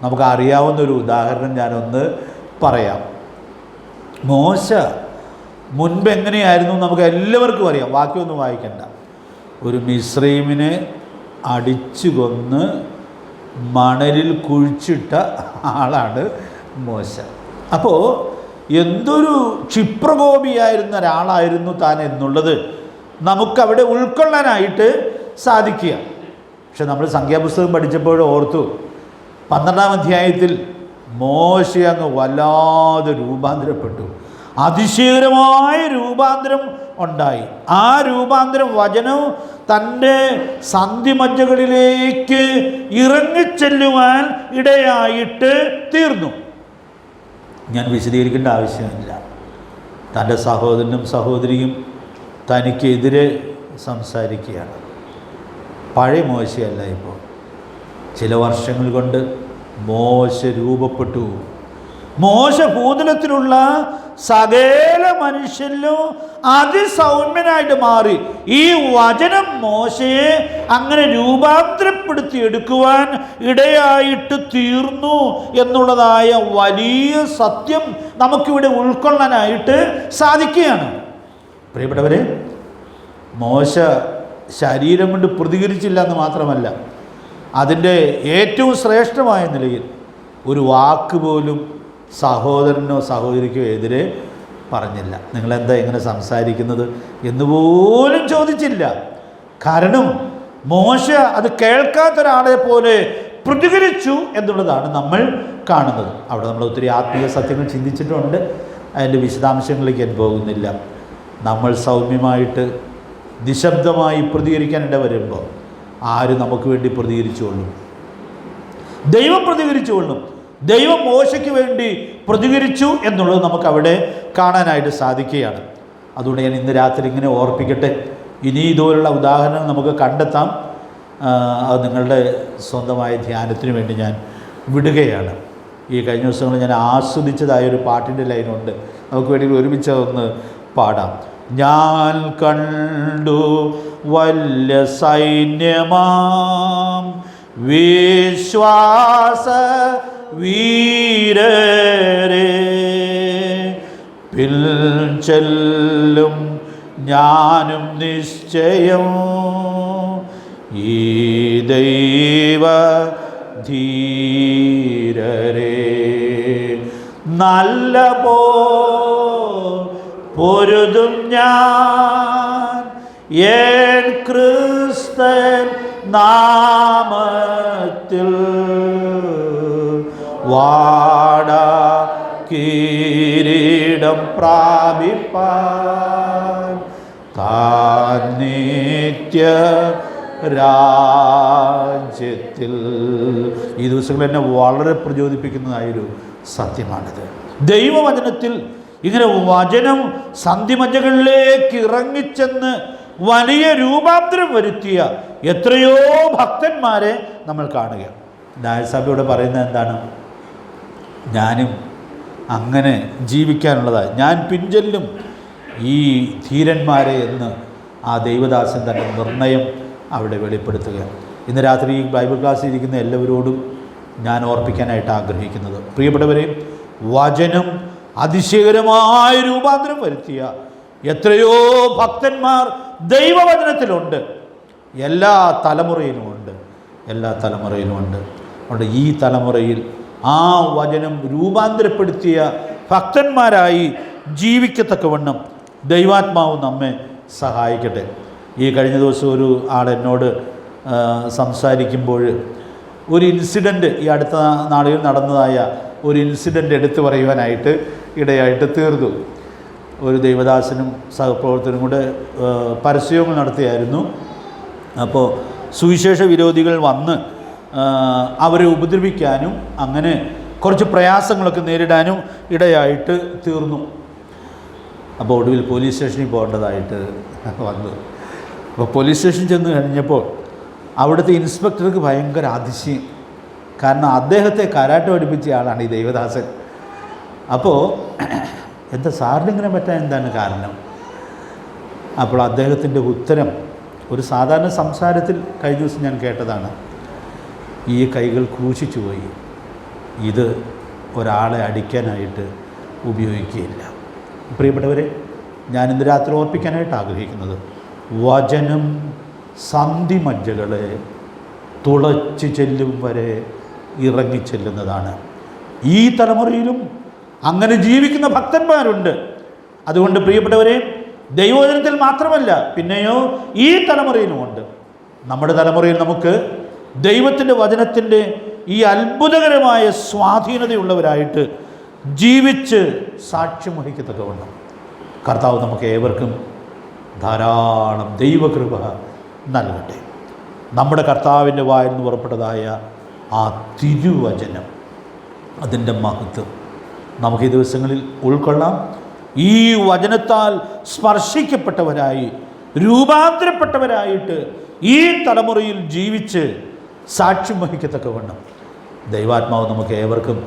നമുക്കറിയാവുന്നൊരു ഉദാഹരണം ഞാനൊന്ന് പറയാം. മോശ മുൻപ് എങ്ങനെയായിരുന്നു നമുക്ക് എല്ലാവർക്കും അറിയാം. വാക്യമൊന്നും വായിക്കണ്ട. ഒരു മിസ്രൈമിനെ അടിച്ചു കൊന്ന് മണലിൽ കുഴിച്ചിട്ട ആളാണ് മോശ. അപ്പോൾ എന്തൊരു ക്ഷിപ്രകോപിയായിരുന്ന ഒരാളായിരുന്നു താൻ എന്നുള്ളത് നമുക്കവിടെ ഉൾക്കൊള്ളാനായിട്ട് സാധിക്കുക. പക്ഷെ നമ്മൾ സംഖ്യാപുസ്തകം പഠിച്ചപ്പോൾ ഓർത്തു, 12-ാം അധ്യായത്തിൽ മോശ അങ്ങ് വല്ലാതെ രൂപാന്തരപ്പെട്ടു. അതിശയകരമായ രൂപാന്തരം ഉണ്ടായി. ആ രൂപാന്തരം വചനം തൻ്റെ സന്ധിമജ്ജകളിലേക്ക് ഇറങ്ങിച്ചെല്ലുവാൻ ഇടയായിട്ട് തീർന്നു. ഞാൻ വിശദീകരിക്കേണ്ട ആവശ്യമില്ല. തൻ്റെ സഹോദരനും സഹോദരിയും തനിക്കെതിരെ സംസാരിക്കുകയാണ്. പഴയ മോശയല്ല ഇപ്പോൾ. ചില വർഷങ്ങൾ കൊണ്ട് മോശ രൂപപ്പെട്ടു. മോശ ഭൂതലത്തിലുള്ള സകല മനുഷ്യരിലും അതിസൗമ്യനായിട്ട് മാറി. ഈ വചനം മോശയെ അങ്ങനെ രൂപാന്തരപ്പെടുത്തി എടുക്കുവാൻ ഇടയായിട്ട് തീർന്നു എന്നുള്ളതായ വലിയ സത്യം നമുക്കിവിടെ ഉൾക്കൊള്ളാനായിട്ട് സാധിക്കുകയാണ്. പ്രിയപ്പെട്ടവരെ, മോശ ശരീരം കൊണ്ട് പ്രതികരിച്ചില്ല എന്ന് മാത്രമല്ല, അതിൻ്റെ ഏറ്റവും ശ്രേഷ്ഠമായ നിലയിൽ ഒരു വാക്ക് പോലും സഹോദരനോ സഹോദരിക്കോ എതിരെ പറഞ്ഞില്ല. നിങ്ങളെന്താ ഇങ്ങനെ സംസാരിക്കുന്നത് എന്നുപോലും ചോദിച്ചില്ല. കാരണം മോശ അത് കേൾക്കാത്തൊരാളെ പോലെ പ്രതികരിച്ചു എന്നുള്ളതാണ് നമ്മൾ കാണുന്നത്. അവിടെ നമ്മൾ ഒത്തിരി ആത്മീയ സത്യങ്ങൾ ചിന്തിച്ചിട്ടുണ്ട്. അതിൻ്റെ വിശദാംശങ്ങളിലേക്ക് ഞാൻ പോകുന്നില്ല. നമ്മൾ സൗമ്യമായിട്ട് നിശബ്ദമായി പ്രതികരിക്കാൻ ഇട വരുമ്പോൾ ആര് നമുക്ക് വേണ്ടി പ്രതികരിച്ചുകൊള്ളും? ദൈവം പ്രതികരിച്ചുകൊള്ളും. ദൈവം മോശയ്ക്ക് വേണ്ടി പ്രതികരിച്ചു എന്നുള്ളത് നമുക്കവിടെ കാണാനായിട്ട് സാധിക്കുകയാണ്. അതുകൊണ്ട് ഞാൻ ഇന്ന് രാത്രി ഇങ്ങനെ ഓർപ്പിക്കട്ടെ. ഇനി ഇതുപോലുള്ള ഉദാഹരണങ്ങൾ നമുക്ക് കണ്ടെത്താം. അത് നിങ്ങളുടെ സ്വന്തമായ ധ്യാനത്തിന് വേണ്ടി ഞാൻ വിടുകയാണ്. ഈ കഴിഞ്ഞ ദിവസങ്ങളിൽ ഞാൻ ആസ്വദിച്ചതായൊരു പാട്ടിൻ്റെ ലൈനുണ്ട്. നമുക്ക് വേണ്ടി ഒരുമിച്ച് ഒന്ന് പാടാം. ഞാൻ കണ്ടു വല്യ സൈന്യമാം വിശ്വാസ വീരരെ പിൻചെല്ലും ഞാനും നിശ്ചയം ഈ ദൈവ ധീരരെ നല്ല പൊരുതും ഞാൻ എൻ ക്രിസ്തൻ നാമത്തിൽ വാടാ കിരീടം പ്രാപിപ്പാൻ താൻ നിത്യ രാജ്യത്തിൽ. ഈ ദിവസങ്ങൾ എന്നെ വളരെ പ്രചോദിപ്പിക്കുന്നതായൊരു സത്യമാണിത്. ദൈവവചനത്തിൽ ഇങ്ങനെ വചനം സന്ധിമജ്ജകളിലേക്ക് ഇറങ്ങിച്ചെന്ന് വലിയ രൂപാന്തരം വരുത്തിയ എത്രയോ ഭക്തന്മാരെ നമ്മൾ കാണുക. ന്യായസഭയോട് പറയുന്നത് എന്താണ്? ഞാനും അങ്ങനെ ജീവിക്കാനുള്ളതാണ്, ഞാൻ പിൻചെല്ലും ഈ ധീരന്മാരെ എന്ന് ആ ദൈവദാസൻ തന്നെ നിർണയം അവിടെ വെളിപ്പെടുത്തുക. ഇന്ന് രാത്രി ഈ ബൈബിൾ ക്ലാസ്സിൽ ഇരിക്കുന്ന എല്ലാവരോടും ഞാൻ ഓർപ്പിക്കാനായിട്ട് ആഗ്രഹിക്കുന്നത്, പ്രിയപ്പെട്ടവരെ, വചനം അതിശയകരമായ രൂപാന്തരം വരുത്തിയ എത്രയോ ഭക്തന്മാർ ദൈവവചനത്തിലുണ്ട്. എല്ലാ തലമുറയിലുമുണ്ട്. അതുകൊണ്ട് ഈ തലമുറയിൽ ആ വചനം രൂപാന്തരപ്പെടുത്തിയ ഭക്തന്മാരായി ജീവിക്കത്തക്കവണ്ണം ദൈവാത്മാവ് നമ്മെ സഹായിക്കട്ടെ. ഈ കഴിഞ്ഞ ദിവസം ഒരു ആൾ എന്നോട് സംസാരിക്കുമ്പോൾ ഒരു ഇൻസിഡൻറ്റ്, ഈ അടുത്ത നാളുകളിൽ നടന്നതായ ഒരു ഇൻസിഡൻറ്റ് എടുത്തു പറയുവാനായിട്ട് ഇടയായിട്ട് തീർന്നു. ഒരു ദൈവദാസനും സഹപ്രവർത്തകനും കൂടെ പരസ്യങ്ങൾ നടത്തിയായിരുന്നു. അപ്പോൾ സുവിശേഷ വിരോധികൾ വന്ന് അവരെ ഉപദ്രവിക്കാനും അങ്ങനെ കുറച്ച് പ്രയാസങ്ങളൊക്കെ നേരിടാനും ഇടയായിട്ട് തീർന്നു. അപ്പോൾ ഒടുവിൽ പോലീസ് സ്റ്റേഷനിൽ പോകേണ്ടതായിട്ട് വന്നു. അപ്പോൾ പോലീസ് സ്റ്റേഷൻ ചെന്ന് കഴിഞ്ഞപ്പോൾ അവിടുത്തെ ഇൻസ്പെക്ടർക്ക് ഭയങ്കര അതിശയം. കാരണം അദ്ദേഹത്തെ കരാട്ടെ പഠിപ്പിച്ച ആളാണ് ഈ ദൈവദാസൻ. അപ്പോൾ എന്താ സാറിനിങ്ങനെ പറ്റാൻ എന്താണ് കാരണം? അപ്പോൾ അദ്ദേഹത്തിൻ്റെ ഉത്തരം ഒരു സാധാരണ സംസാരത്തിൽ കഴിഞ്ഞ ദിവസം ഞാൻ കേട്ടതാണ്. ഈ കൈകൾ ക്രൂശിച്ചു പോയി, ഇത് ഒരാളെ അടിക്കാനായിട്ട് ഉപയോഗിക്കുകയില്ല. പ്രിയപ്പെട്ടവരെ, ഞാൻ ഇന്ന് രാത്രി ഓർപ്പിക്കാനായിട്ട് ആഗ്രഹിക്കുന്നത്, വചനം സന്ധിമജ്ജകളെ തുളച്ചു ചെല്ലും വരെ ഇറങ്ങിച്ചെല്ലുന്നതാണ്. ഈ തലമുറയിലും അങ്ങനെ ജീവിക്കുന്ന ഭക്തന്മാരുണ്ട്. അതുകൊണ്ട് പ്രിയപ്പെട്ടവരെ, ദൈവവചനത്തിൽ മാത്രമല്ല, പിന്നെയോ ഈ തലമുറയിലുമുണ്ട്. നമ്മുടെ തലമുറയിൽ നമുക്ക് ദൈവത്തിൻ്റെ വചനത്തിൻ്റെ ഈ അത്ഭുതകരമായ സ്വാധീനതയുള്ളവരായിട്ട് ജീവിച്ച് സാക്ഷ്യം വഹിക്കത്തക്കവണ്ണം കർത്താവ് നമുക്ക് ഏവർക്കും ധാരാളം ദൈവകൃപ നൽകട്ടെ. നമ്മുടെ കർത്താവിൻ്റെ വായിൽ നിന്ന് പുറപ്പെട്ടതായ ആ തിരുവചനം, അതിൻ്റെ മഹത്വം നമുക്ക് ഈ ദിവസങ്ങളിൽ ഉൾക്കൊള്ളാം. ഈ വചനത്താൽ സ്പർശിക്കപ്പെട്ടവരായി, രൂപാന്തരപ്പെട്ടവരായിട്ട് ഈ തലമുറയിൽ ജീവിച്ച് സാക്ഷ്യം വഹിക്കത്തക്കവണ്ണം ദൈവാത്മാവ് നമുക്ക് ഏവർക്കും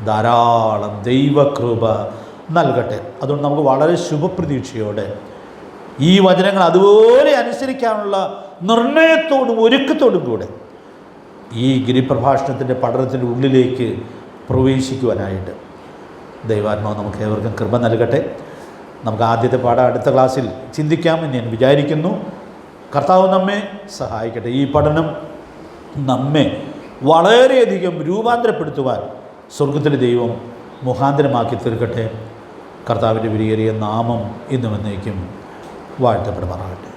ധാരാളം ദൈവകൃപ നൽകട്ടെ. അതുകൊണ്ട് നമുക്ക് വളരെ ശുഭപ്രതീക്ഷയോടെ ഈ വചനങ്ങൾ അതുപോലെ അനുസരിക്കാനുള്ള നിർണയത്തോടും ഒരുക്കത്തോടും കൂടെ ഈ ഗിരിപ്രഭാഷണത്തിൻ്റെ പഠനത്തിൻ്റെ ഉള്ളിലേക്ക് പ്രവേശിക്കുവാനായിട്ട് ദൈവാത്മാവ് നമുക്ക് ഏവർക്കും കൃപ നൽകട്ടെ. നമുക്ക് ആദ്യത്തെ പാഠം അടുത്ത ക്ലാസ്സിൽ ചിന്തിക്കാമെന്ന് ഞാൻ വിചാരിക്കുന്നു. കർത്താവ് നമ്മെ സഹായിക്കട്ടെ. ഈ പഠനം നമ്മെ വളരെയധികം രൂപാന്തരപ്പെടുത്തുവാൻ സ്വർഗത്തിലെ ദൈവം മുഖാന്തരമാക്കി തീർക്കട്ടെ. കർത്താവിൻ്റെ വിലയേറിയ നാമം ഇന്നും എന്നേക്കും വാഴ്ത്തപ്പെടുമാറാകട്ടെ.